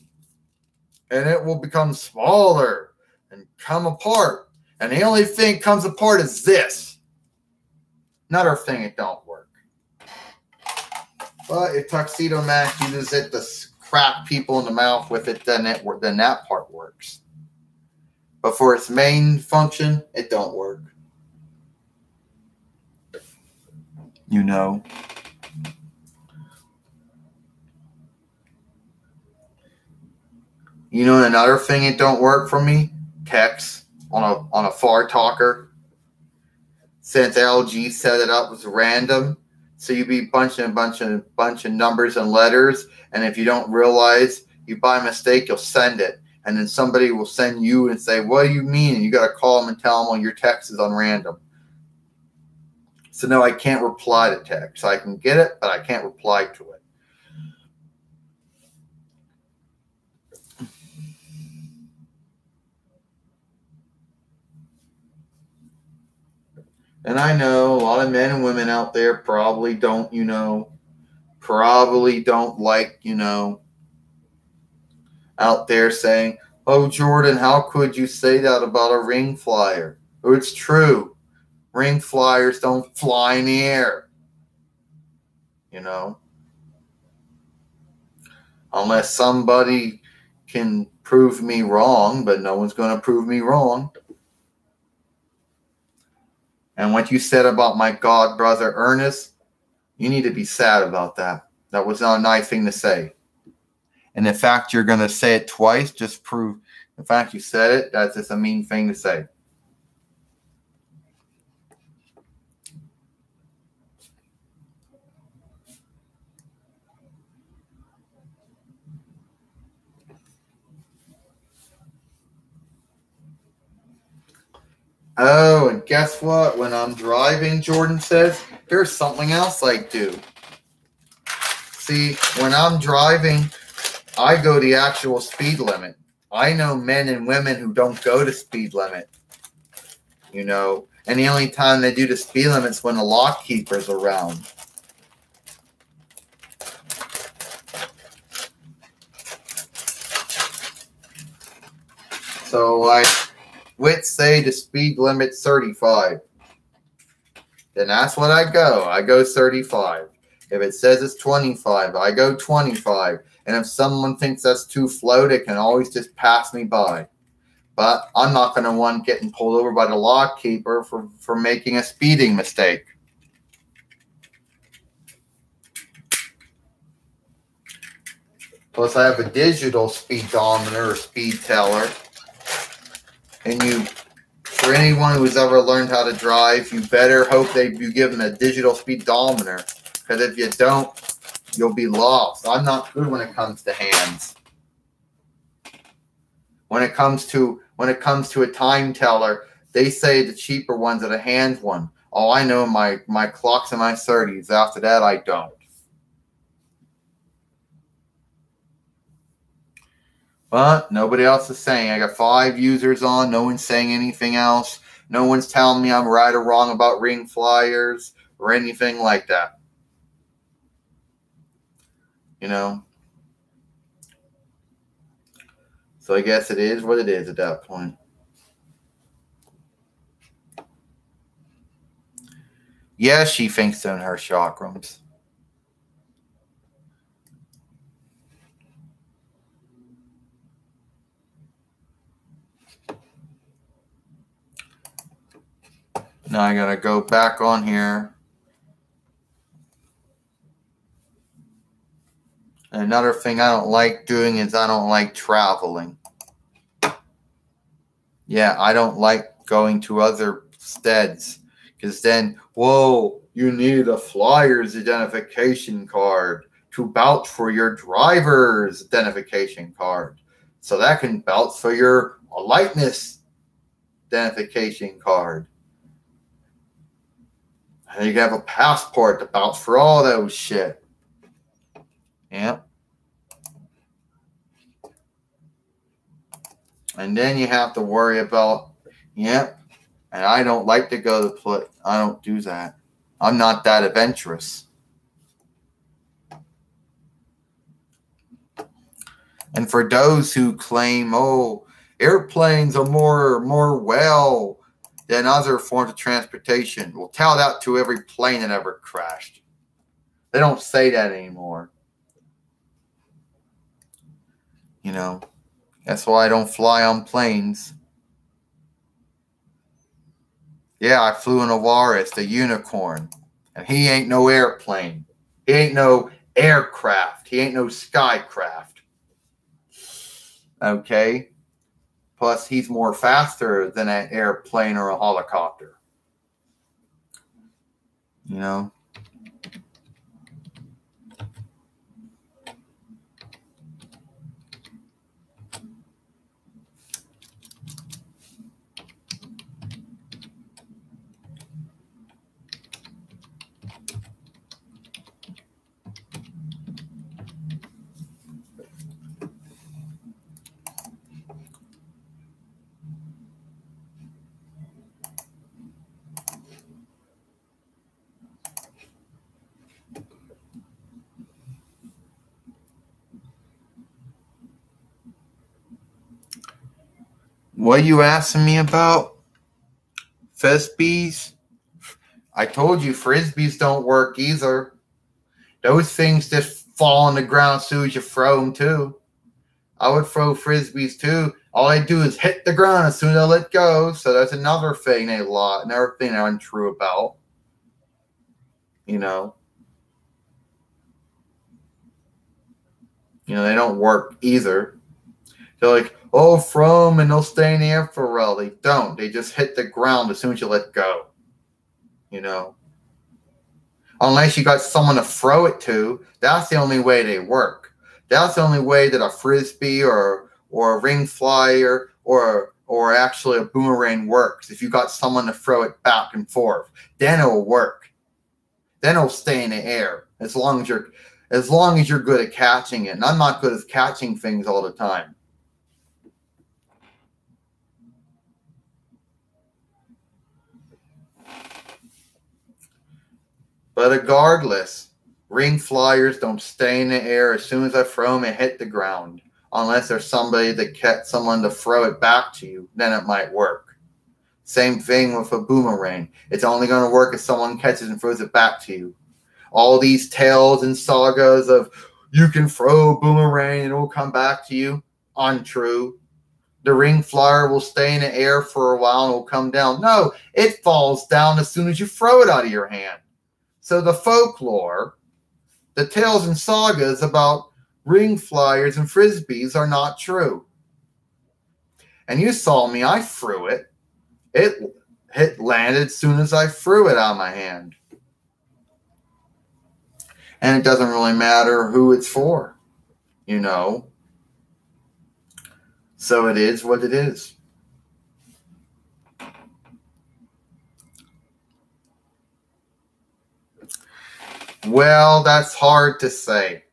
and it will become smaller and come apart. And the only thing comes apart is this. Another thing it don't work. But if Tuxedo Mask uses it to crack people in the mouth with it, then that part works. But for its main function, it don't work. You know. You know another thing it don't work for me? Text on a far talker. Since LG set it up as random, so you be bunch of numbers and letters, and if you don't realize you by mistake, you'll send it, and then somebody will send you and say, "What do you mean?" And you got to call them and tell them, "Well, your text is on random." So no, I can't reply to text. I can get it, but I can't reply to it. And I know a lot of men and women out there probably don't like, out there saying, "Oh, Jordan, how could you say that about a ring flyer?" Oh, it's true. Ring flyers don't fly in the air. Unless somebody can prove me wrong, but no one's going to prove me wrong. And what you said about my god brother Ernest, you need to be sad about that. That was not a nice thing to say. And the fact you're going to say it twice just prove the fact you said it, that's just a mean thing to say. Oh, and guess what? When I'm driving, Jordan says, there's something else I do. See, when I'm driving, I go the actual speed limit. I know men and women who don't go to speed limit. And the only time they do the speed limit is when the lock keeper's around. So let's say the speed limit's 35. Then that's what I go. I go 35. If it says it's 25, I go 25. And if someone thinks that's too slow, they can always just pass me by. But I'm not going to want getting pulled over by the lock keeper for making a speeding mistake. Plus, I have a digital speedometer or speed teller. And for anyone who's ever learned how to drive, you better hope you give them a digital speedometer. Because if you don't, you'll be lost. I'm not good when it comes to hands. When it comes to a time teller, they say the cheaper ones are the hand one. All I know, my clock's in my 30s. After that, I don't. But nobody else is saying. I got 5 users on. No one's saying anything else. No one's telling me I'm right or wrong about ring flyers or anything like that. So I guess it is what it is at that point. Yes, she thinks in her chakrams. Now I gotta go back on here. And another thing I don't like doing is I don't like traveling. Yeah, I don't like going to other steads. Because then, whoa, you need a flyer's identification card to vouch for your driver's identification card. So that can vouch for your lightness. identification card. And you can have a passport to vouch for all those shit. Yep. And then you have to worry about, yep. And I don't like to go to play. I don't do that. I'm not that adventurous. And for those who claim, oh, airplanes are more well than other forms of transportation, we'll tell that to every plane that ever crashed. They don't say that anymore. You know, that's why I don't fly on planes. Yeah, I flew an Awaris, the unicorn. And he ain't no airplane. He ain't no aircraft. He ain't no skycraft. Okay? Plus, he's more faster than an airplane or a helicopter. You know? What are you asking me about? Frisbees? I told you frisbees don't work either. Those things just fall on the ground as soon as you throw them too. I would throw frisbees too. All they do is hit the ground as soon as I let go. So that's another thing another thing they're untrue about. You know, they don't work either. They're like, oh, throw them and they'll stay in the air for a while. They don't. They just hit the ground as soon as you let go. You know, unless you got someone to throw it to, that's the only way they work. That's the only way that a frisbee or a ring flyer or actually a boomerang works. If you got someone to throw it back and forth, then it'll work. Then it'll stay in the air as long as you're good at catching it. And I'm not good at catching things all the time. But regardless, ring flyers don't stay in the air as soon as I throw them and hit the ground. Unless there's someone to throw it back to you, then it might work. Same thing with a boomerang. It's only going to work if someone catches and throws it back to you. All these tales and sagas of you can throw a boomerang and it will come back to you, untrue. The ring flyer will stay in the air for a while and it will come down. No, it falls down as soon as you throw it out of your hand. So the folklore, the tales and sagas about ring flyers and frisbees are not true. And you saw me, I threw it. It landed as soon as I threw it out of my hand. And it doesn't really matter who it's for, you know. So it is what it is. Well, that's hard to say.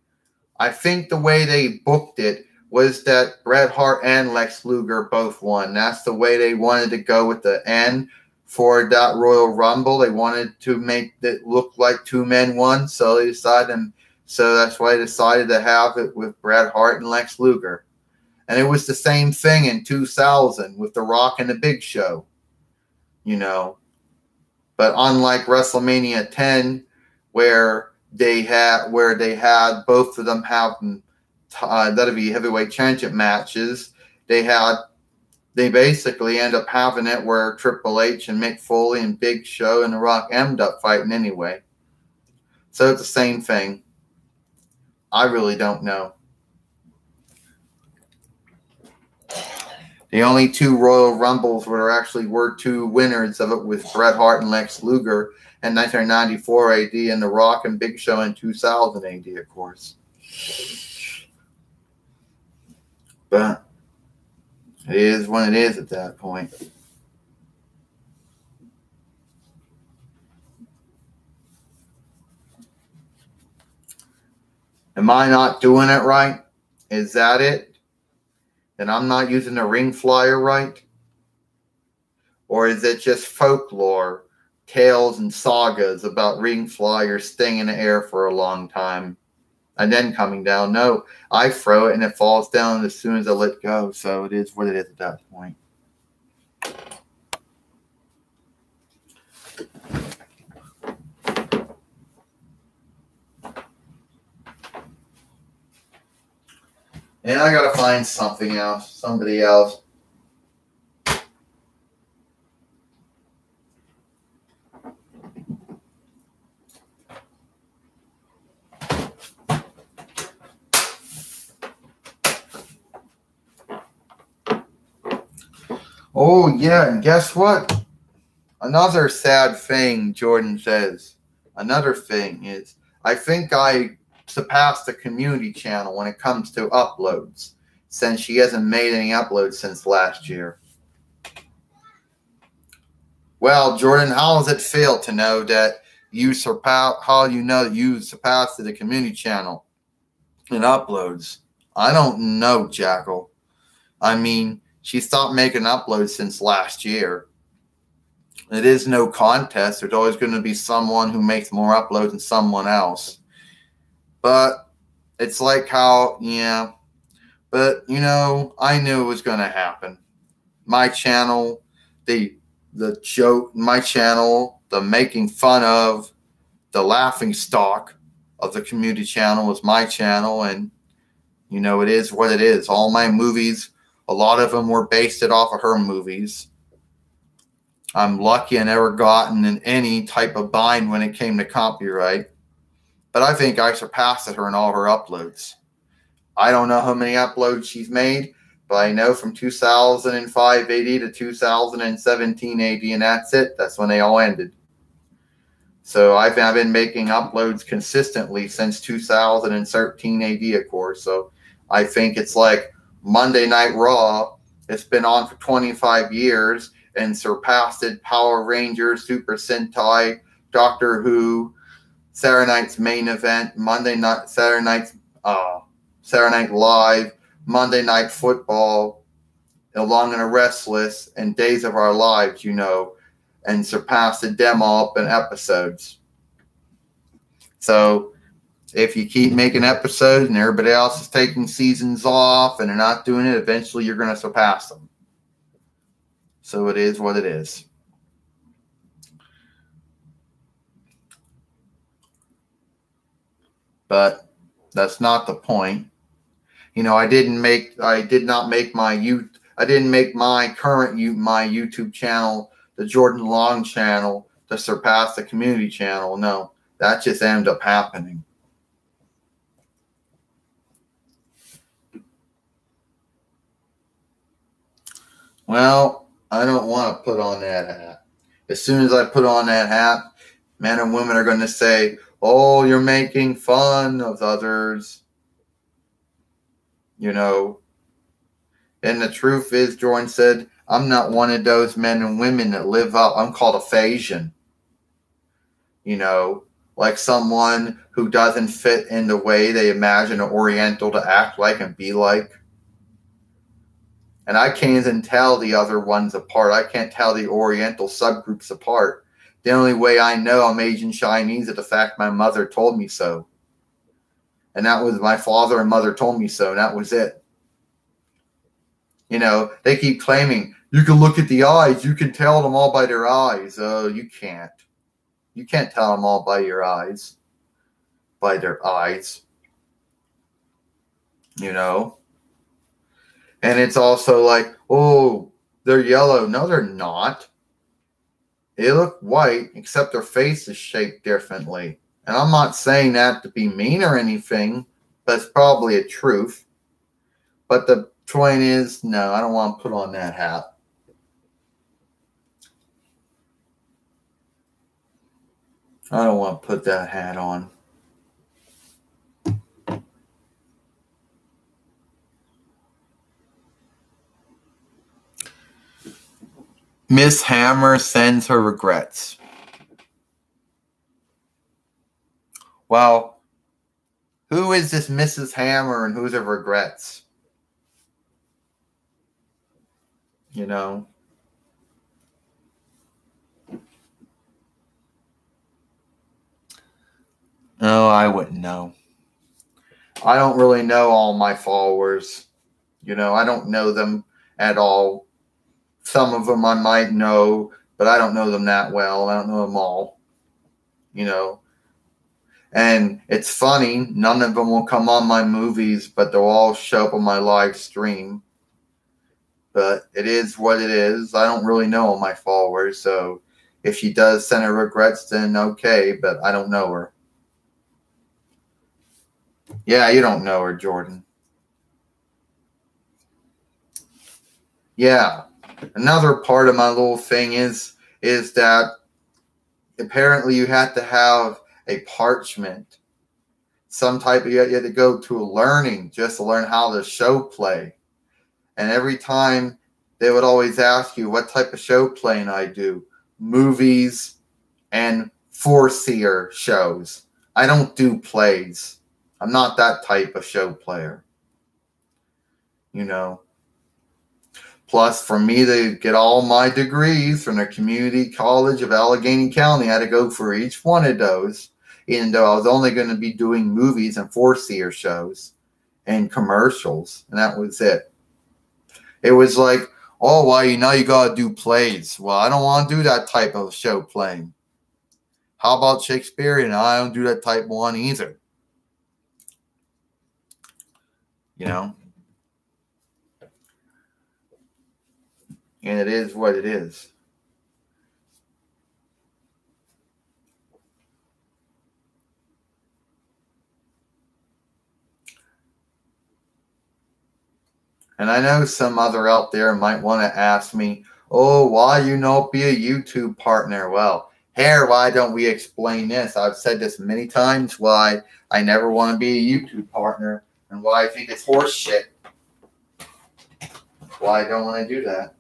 I think the way they booked it was that Bret Hart and Lex Luger both won. That's the way they wanted to go with the end for that Royal Rumble. They wanted to make it look like two men won, so they decided. So that's why they decided to have it with Bret Hart and Lex Luger. And it was the same thing in 2000 with The Rock and The Big Show, you know. But unlike WrestleMania 10, where they had both of them having WWE heavyweight championship matches, they basically end up having it where Triple H and Mick Foley and Big Show and The Rock ended up fighting anyway. So it's the same thing. I really don't know. The only two Royal Rumbles were two winners of it with Bret Hart and Lex Luger in 1994 AD and The Rock and Big Show in 2000 AD, of course. But it is what it is at that point. Am I not doing it right? Is that it? Then I'm not using the ring flyer right? Or is it just folklore, tales and sagas about ring flyers staying in the air for a long time and then coming down? No, I throw it and it falls down as soon as I let go. So it is what it is at that point. And I gotta find something else, somebody else. Oh, yeah, and guess what? Another sad thing Jordan says. Another thing is, I think I surpassed the community channel when it comes to uploads, since she hasn't made any uploads since last year. Well, Jordan, how does it feel to know that you surpass? How you know that you surpassed the community channel in uploads? I don't know, Jackal. I mean, she stopped making uploads since last year. It is no contest. There's always going to be someone who makes more uploads than someone else. But it's like how, yeah. But, you know, I knew it was going to happen. My channel, the joke, my channel, the making fun of, the laughing stock of the community channel was my channel. And, you know, it is what it is. All my movies, a lot of them were based it off of her movies. I'm lucky I never gotten in any type of bind when it came to copyright. But I think I surpassed her in all her uploads. I don't know how many uploads she's made, but I know from 2005 AD to 2017 AD, and that's it. That's when they all ended. So I've been making uploads consistently since 2013 AD, of course. So I think it's like Monday Night Raw. It's been on for 25 years and surpassed it Power Rangers, Super Sentai, Doctor Who, Saturday Night's Main Event, Saturday Night Live, Monday Night Football, Along and the Restless, and Days of Our Lives, you know, and surpassed them all up in episodes. So if you keep making episodes and everybody else is taking seasons off and they're not doing it, eventually you're going to surpass them. So it is what it is. But that's not the point. You know, I didn't make my current YouTube channel, the Jordan Long channel, to surpass the community channel. No, that just ended up happening. Well, I don't want to put on that hat. As soon as I put on that hat, men and women are going to say, "Oh, you're making fun of others." You know. And the truth is, Jordan said, I'm not one of those men and women that live up. I'm called a Phasian. You know, like someone who doesn't fit in the way they imagine an Oriental to act like and be like. And I can't even tell the other ones apart. I can't tell the Oriental subgroups apart. The only way I know I'm Asian Chinese is the fact my mother told me so. And that was my father and mother told me so, and that was it. You know, they keep claiming, you can look at the eyes, you can tell them all by their eyes. Oh, you can't. You can't tell them all by your eyes. By their eyes. You know? And it's also like, oh, they're yellow. No, they're not. They look white, except their face is shaped differently. And I'm not saying that to be mean or anything, but it's probably a truth. But the point is, no, I don't want to put on that hat. I don't want to put that hat on. Miss Hammer sends her regrets. Well, Who is this Mrs. Hammer and who's it regrets? You know? No, I wouldn't know. I don't really know all my followers. I don't know them at all. Some of them I might know, but I don't know them that well. I don't know them all. And it's funny, none of them will come on my movies, but they'll all show up on my live stream. But it is what it is. I don't really know all my followers, so if she does send her regrets, then okay, but I don't know her. Yeah, you don't know her, Jordan. Yeah. Another part of my little thing is that apparently you have to have a parchment. Some type of, you had to go to a learning just to learn how the show play. And every time they would always ask you what type of show playing I do. Movies and foreseer shows. I don't do plays. I'm not that type of show player. Plus, for me to get all my degrees from the Community College of Allegheny County, I had to go for each one of those, even though I was only going to be doing movies and foreseer shows and commercials, and that was it. It was like, oh, well, you got to do plays. Well, I don't want to do that type of show playing. How about Shakespearean? I don't do that type one either. And it is what it is. And I know some other out there might want to ask me, oh, why you not be a YouTube partner? Well, here, why don't we explain this? I've said this many times why I never want to be a YouTube partner and why I think it's horse shit. Why I don't want to do that.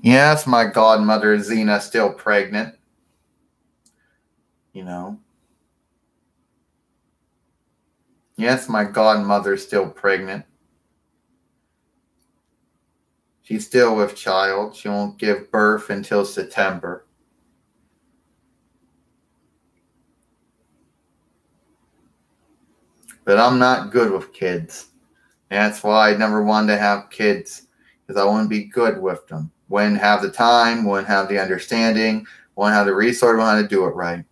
Yes, my godmother Xena still pregnant. Yes, my godmother's still pregnant. She's still with child. She won't give birth until September. But I'm not good with kids. That's why I never wanted to have kids, because I wouldn't be good with them. Wouldn't have the time, wouldn't have the understanding, wouldn't have the resource, wouldn't have to do it right.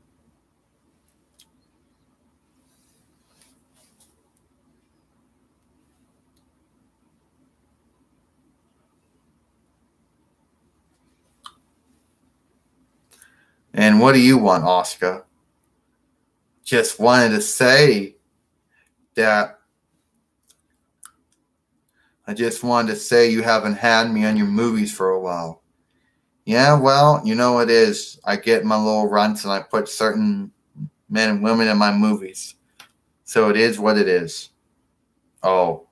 And what do you want, Oscar? Just wanted to say that you haven't had me on your movies for a while. Yeah, well, it is. I get my little runts and I put certain men and women in my movies. So it is what it is. Oh.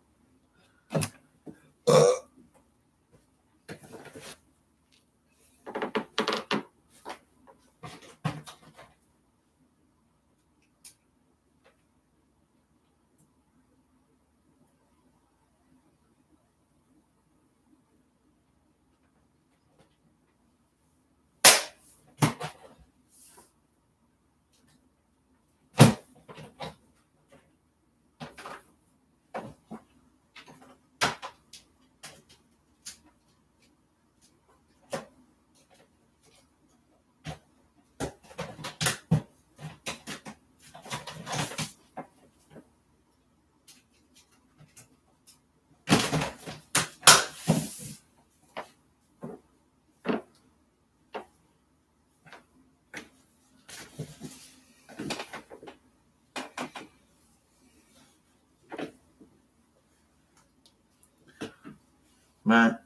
But,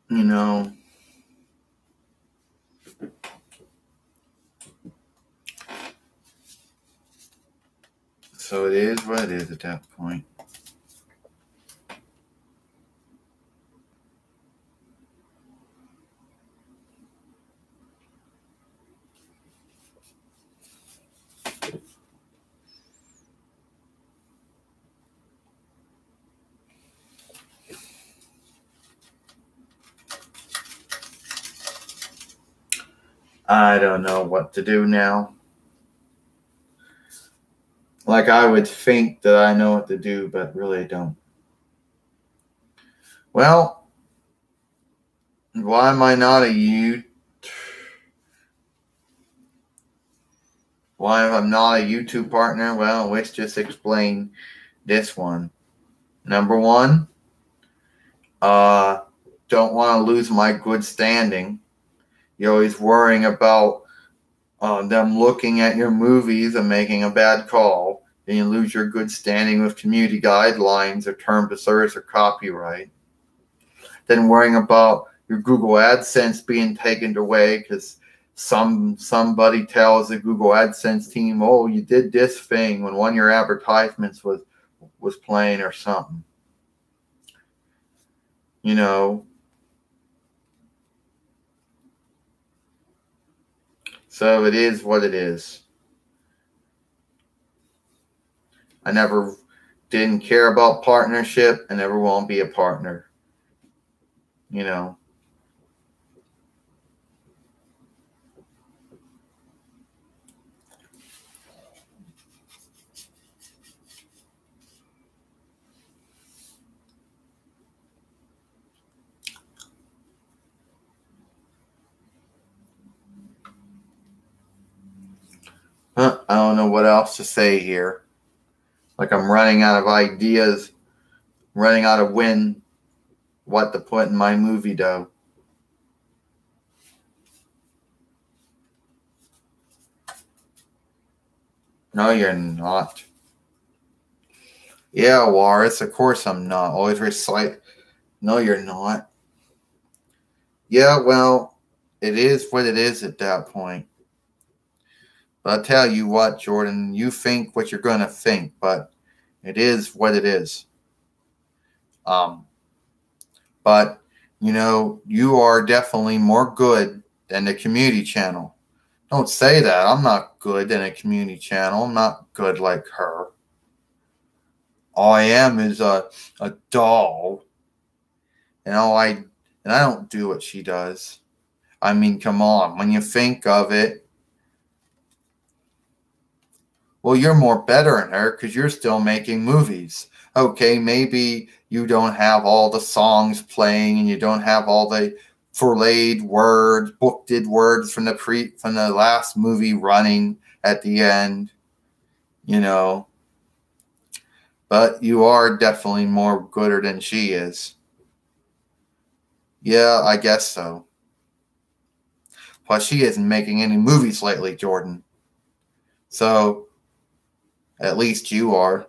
you know, so it is what it is at that point. I don't know what to do now. Like, I would think that I know what to do, but really I don't. Well, why am I not a Why am I not a YouTube partner? Well, let's just explain this one. Number one, don't want to lose my good standing. You're always worrying about them looking at your movies and making a bad call. Then you lose your good standing with community guidelines or terms of service or copyright. Then worrying about your Google AdSense being taken away because somebody tells the Google AdSense team, "Oh, you did this thing," when one of your advertisements was playing or something. You know. So it is what it is. I never didn't care about partnership and never won't be a partner. You know. I don't know what else to say here. Like, I'm running out of ideas, running out of what to put in my movie though. No, you're not. Yeah, Waris, of course I'm not. Always recite. No, you're not. Yeah, well, it is what it is at that point. But I'll tell you what, Jordan, you think what you're going to think, but it is what it is. Um, but, you are definitely more good than the community channel. Don't say that. I'm not good than a community channel. I'm not good like her. All I am is a doll. And I don't do what she does. I mean, come on. When you think of it, well, you're more better than her because you're still making movies. Okay, maybe you don't have all the songs playing and you don't have all the forlayed words, booked words from the last movie running at the end, you know. But you are definitely more gooder than she is. Yeah, I guess so. Plus, she isn't making any movies lately, Jordan. So, at least you are.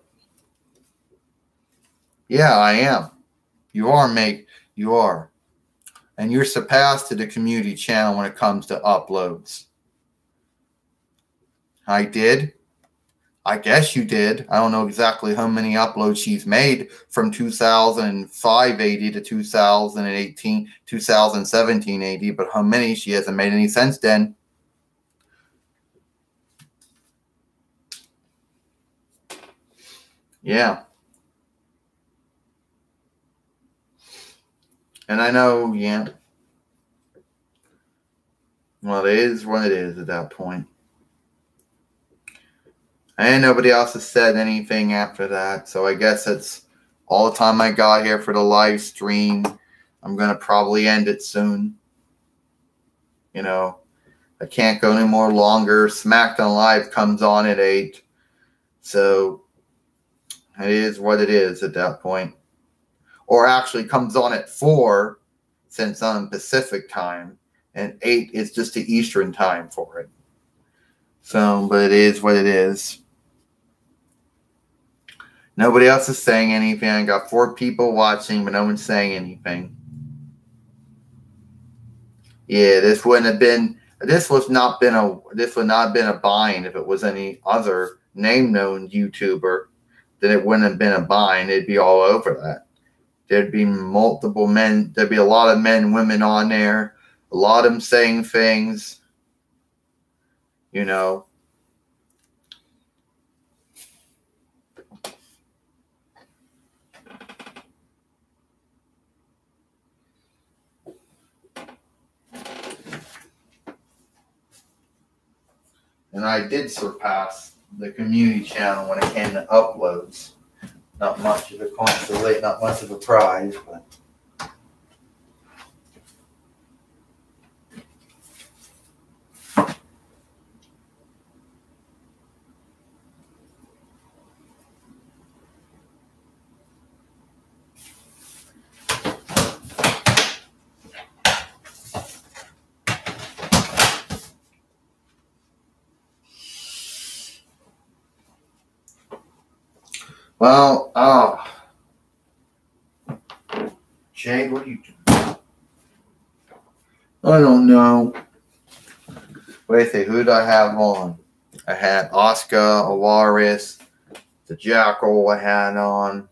Yeah, I am. You are. And you're surpassed to the community channel when it comes to uploads. I did. I guess you did. I don't know exactly how many uploads she's made from 2005 AD to 2018, 2017 AD, but how many she hasn't made any since then. Yeah. And I know, yeah. Well, it is what it is at that point. And nobody else has said anything after that. So I guess it's all the time I got here for the live stream. I'm going to probably end it soon. I can't go any more longer. SmackDown Live comes on at 8. So it is what it is at that point. Or actually comes on at 4 since I'm Pacific time. And 8 is just the Eastern time for it. So, but it is what it is. Nobody else is saying anything. I got 4 people watching, but no one's saying anything. Yeah, this wouldn't have been. This was not been a. This would not have been a bind if it was any other name known YouTuber. Then it wouldn't have been a bind. It'd be all over that. There'd be multiple men. There'd be a lot of men, women on there. A lot of them saying things. You know. And I did surpass the community channel when it came to uploads. Not much of a consolation, not much of a prize, but. Well, Jay, what are you doing? I don't know. Wait a second, who did I have on? I had Oscar, Alaris, the Jackal I had on.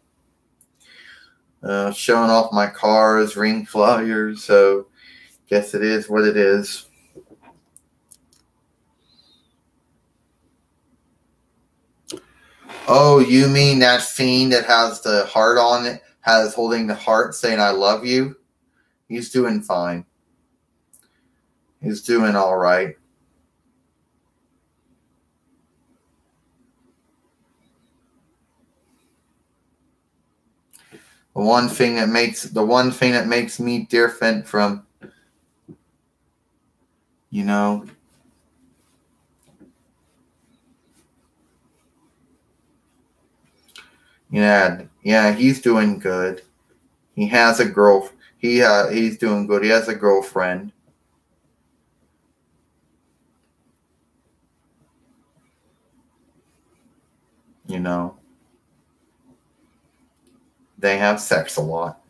Showing off my cars, ring flyers, so guess it is what it is. Oh, you mean that fiend that has the heart on it, has holding the heart saying I love you? He's doing fine. He's doing all right. The one thing that makes me different from, you know, yeah, he's doing good. He has a girl. He's doing good. He has a girlfriend. You know, they have sex a lot.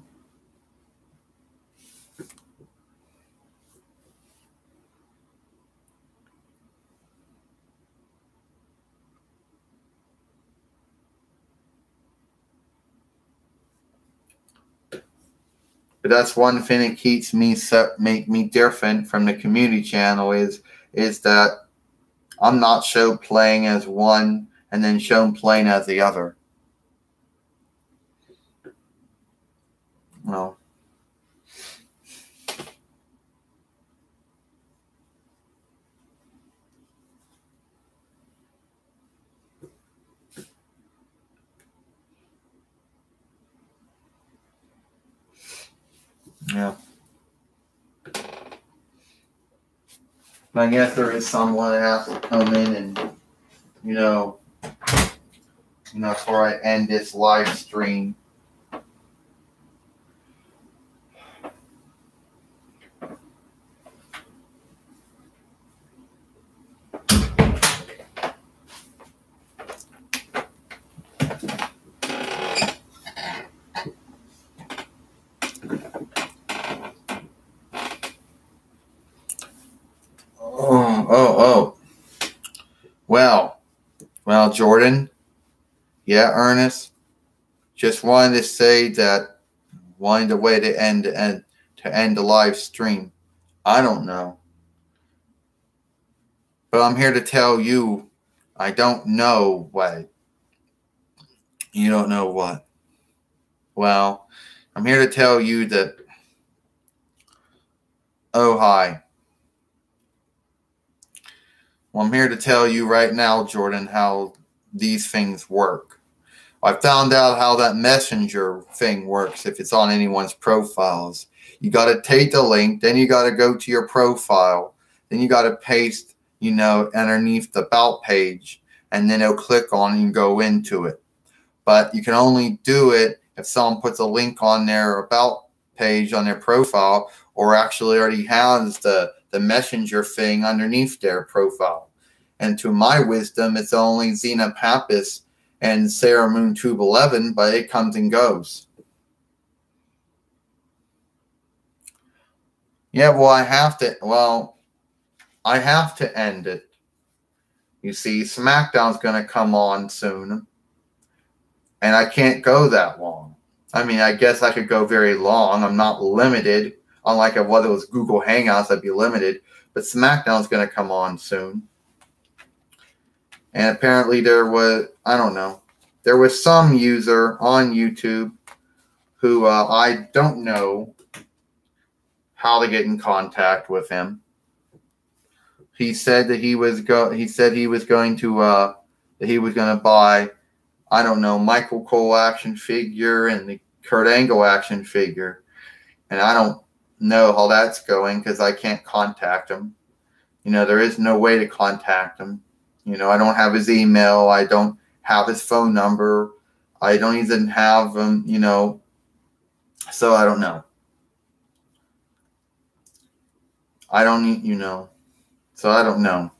But that's one thing that keeps me make me different from the community channel is that I'm not shown playing as one and then shown playing as the other. No. Yeah. I guess there is someone that has to come in and, before I end this live stream. Oh. Well, Jordan. Yeah, Ernest. Just wanted to say that wanted a way to end the live stream. I don't know. But I'm here to tell you I don't know what. You don't know what. Well, I'm here to tell you that. Oh, hi. Well, I'm here to tell you right now, Jordan, how these things work. I found out how that messenger thing works if it's on anyone's profiles. You got to take the link, then you got to go to your profile, then you got to paste, underneath the about page, and then it'll click on and go into it. But you can only do it if someone puts a link on their about page on their profile or actually already has the messenger thing underneath their profile. And to my wisdom, it's only Xena Pappas and Sarah Moon Tube 11, but it comes and goes. Yeah, well, I have to. Well, I have to end it. You see, SmackDown's going to come on soon, and I can't go that long. I mean, I guess I could go very long. I'm not limited. Unlike whether it was Google Hangouts, I'd be limited. But SmackDown's going to come on soon. And apparently there was, I don't know, there was some user on YouTube who I don't know how to get in contact with him. He said that he was going to buy, I don't know, Michael Cole action figure and the Kurt Angle action figure. And I don't know how that's going because I can't contact him. You know, there is no way to contact him. You know, I don't have his email. I don't have his phone number. I don't even have him, you know. So I don't know. I don't, you know. So I don't know.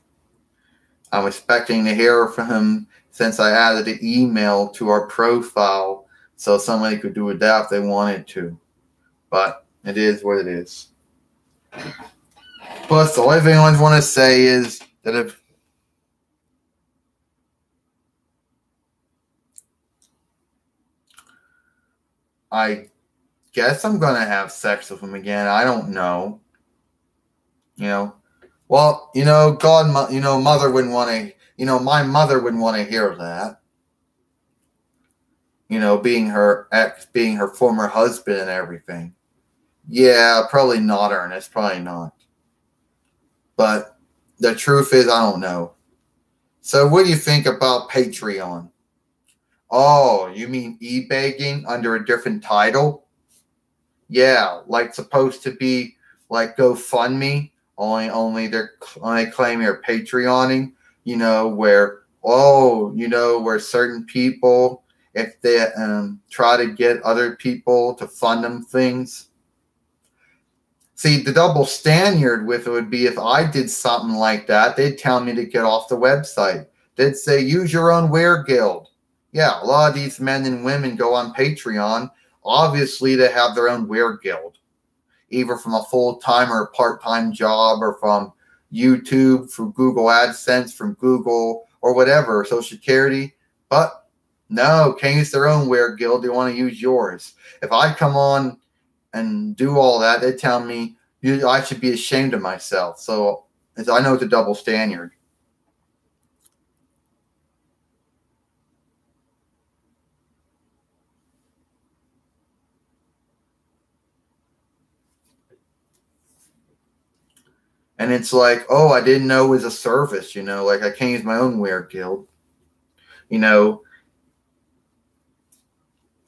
I'm expecting to hear from him since I added the email to our profile so somebody could do it that if they wanted to. But it is what it is. Plus, the only thing I want to say is that if I guess I'm going to have sex with him again. I don't know. You know, well, you know, God, you know, mother wouldn't want to, you know, my mother wouldn't want to hear that. You know, being her ex, being her former husband and everything. Yeah, probably not, Ernest. Probably not. But the truth is, I don't know. So what do you think about Patreon? Oh, you mean e-begging under a different title? Yeah, like supposed to be like GoFundMe, only they claim you're Patreoning, you know, where where certain people, if they try to get other people to fund them things. See, the double standard with it would be if I did something like that, they'd tell me to get off the website. They'd say, use your own wereguild. Yeah, a lot of these men and women go on Patreon. Obviously, they have their own wereguild, either from a full-time or a part-time job or from YouTube, from Google AdSense, from Google or whatever, Social Security. But no, can't use their own wereguild. They want to use yours. If I come on and do all that, they tell me I should be ashamed of myself. So I know it's a double standard. And it's like, oh, I didn't know it was a service, you know, like I can't use my own wereguild, you know.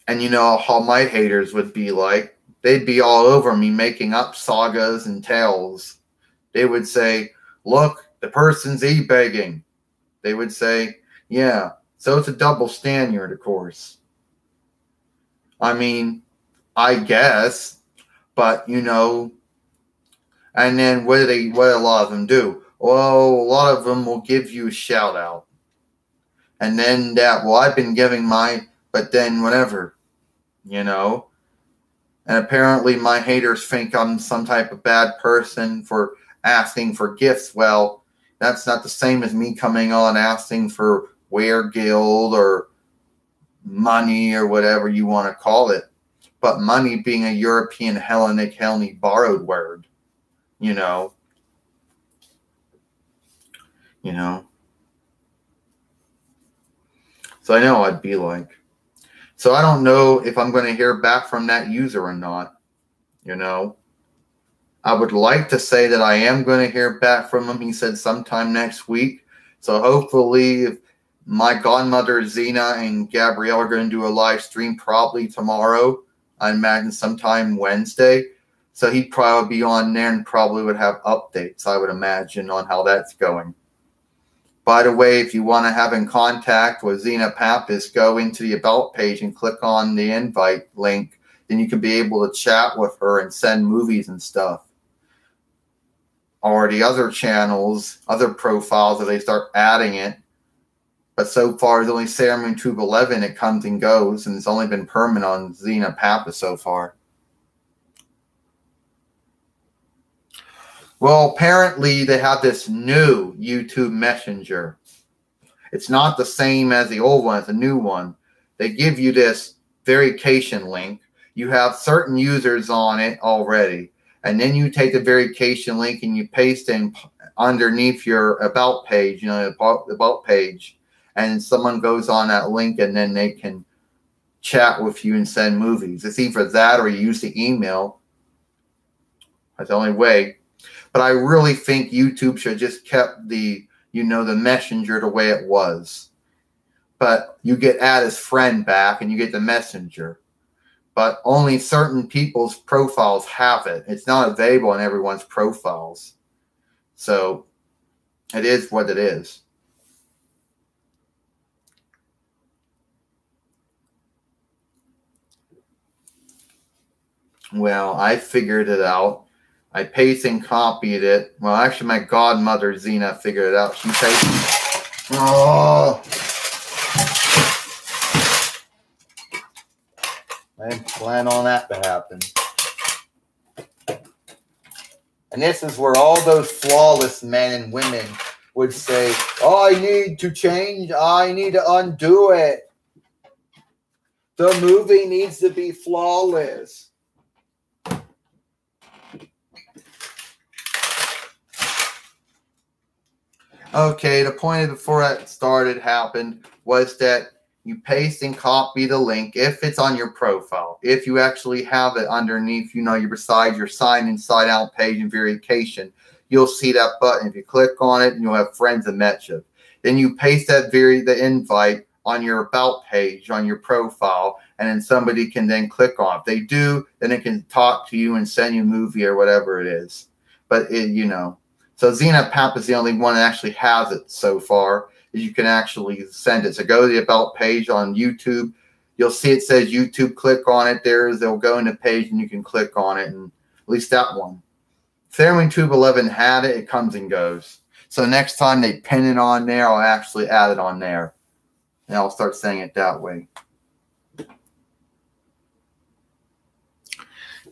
And you know how my haters would be like. They'd be all over me making up sagas and tales. They would say, look, the person's e-begging. They would say, yeah, so it's a double standard, of course. I mean, I guess, but you know, and then what do a lot of them do? Well, a lot of them will give you a shout out. And then I've been giving mine, but then whatever, you know. And apparently my haters think I'm some type of bad person for asking for gifts. Well, that's not the same as me coming on asking for wereguild or money or whatever you want to call it. But money being a European Hellenic borrowed word, you know. You know. So I know I'd be like. So I don't know if I'm going to hear back from that user or not, you know. I would like to say that I am going to hear back from him. He said sometime next week. So hopefully if my godmother Zena and Gabrielle are going to do a live stream probably tomorrow. I imagine sometime Wednesday. So he'd probably be on there and probably would have updates, I would imagine, on how that's going. By the way, if you want to have in contact with Zena Pappas, go into the About page and click on the invite link. Then you can be able to chat with her and send movies and stuff. Or the other channels, other profiles, if they start adding it. But so far, it's only Sailor Moon Tube 11. It comes and goes, and it's only been permanent on Zena Pappas so far. Well, apparently they have this new YouTube Messenger. It's not the same as the old one, it's a new one. They give you this verification link. You have certain users on it already. And then you take the verification link and you paste it underneath your about page, about page. And someone goes on that link and then they can chat with you and send movies. It's either that or you use the email. That's the only way. But I really think YouTube should have just kept the messenger the way it was. But you get add as friend back and you get the messenger. But only certain people's profiles have it. It's not available on everyone's profiles. So it is what it is. Well, I figured it out. I pasted and copied it. Well, actually, my godmother, Zena, figured it out. She pasted. Oh! I didn't plan on that to happen. And this is where all those flawless men and women would say, oh, I need to change. I need to undo it. The movie needs to be flawless. Okay, the point before that happened was that you paste and copy the link if it's on your profile. If you actually have it underneath, you're beside your sign inside out page and verification, you'll see that button. If you click on it, and you'll have friends that met you. Then you paste the invite on your about page on your profile, and then somebody can then click on it. If they do, then it can talk to you and send you a movie or whatever it is. But So Zena Pap is the only one that actually has it so far. You can actually send it. So go to the about page on YouTube. You'll see it says YouTube. Click on it. They'll go in the page and you can click on it. And at least that one. TheraWing 11 had it. It comes and goes. So next time they pin it on there, I'll actually add it on there. And I'll start saying it that way.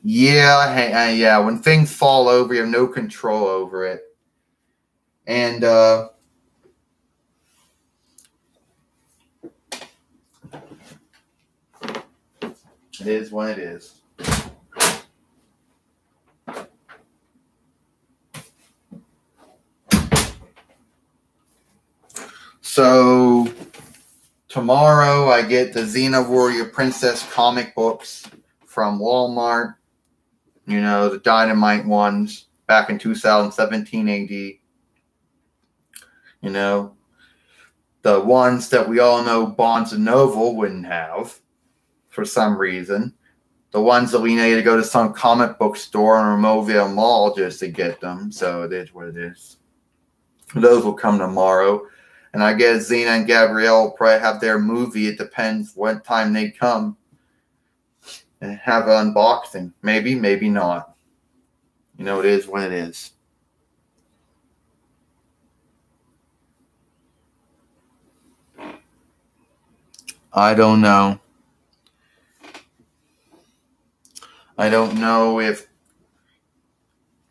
Yeah. When things fall over, you have no control over it. And it is what it is. So tomorrow I get the Xena Warrior Princess comic books from Walmart. The Dynamite ones back in 2017 AD. The ones that we all know Barnes & Noble wouldn't have for some reason. The ones that we need to go to some comic book store or Mobile Mall just to get them. So it is what it is. Those will come tomorrow. And I guess Xena and Gabrielle will probably have their movie. It depends what time they come. And have an unboxing. Maybe, maybe not. It is what it is. I don't know. I don't know if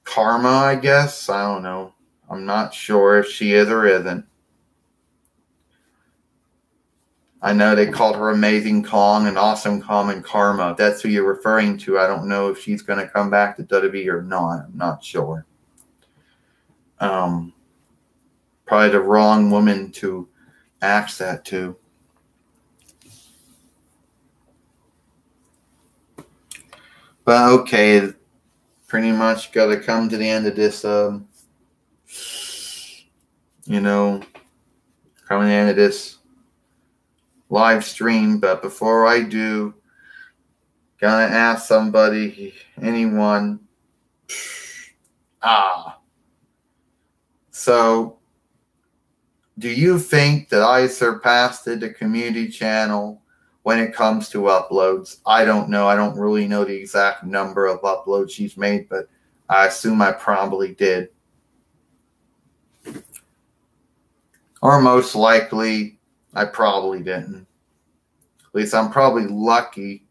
Karma, I guess. I don't know. I'm not sure if she is or isn't. I know they called her Amazing Kong and Awesome Kong and Karma. If that's who you're referring to. I don't know if she's going to come back to WWE or not. I'm not sure. Probably the wrong woman to ask that to. But okay, pretty much got to come to the end of this, coming to the end of this live stream. But before I do, gonna ask somebody, anyone. So, do you think that I surpassed the community channel when it comes to uploads? I don't know. I don't really know the exact number of uploads she's made, but I assume I probably did. Or most likely, I probably didn't. At least I'm probably lucky,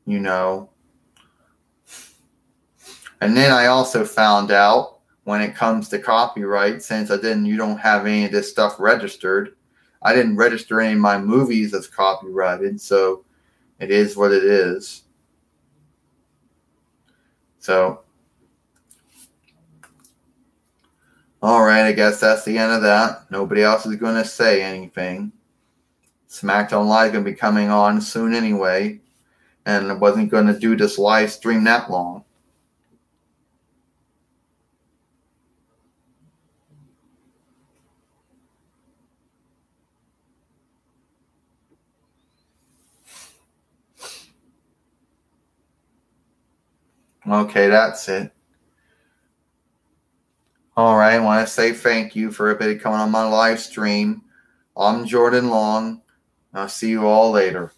And then I also found out when it comes to copyright, since you don't have any of this stuff registered. I didn't register any of my movies as copyrighted, so it is what it is. So, all right, I guess that's the end of that. Nobody else is going to say anything. SmackDown Live is going to be coming on soon anyway, and I wasn't going to do this live stream that long. Okay, that's it. All right, I want to say thank you for everybody coming on my live stream. I'm Jordan Long. I'll see you all later.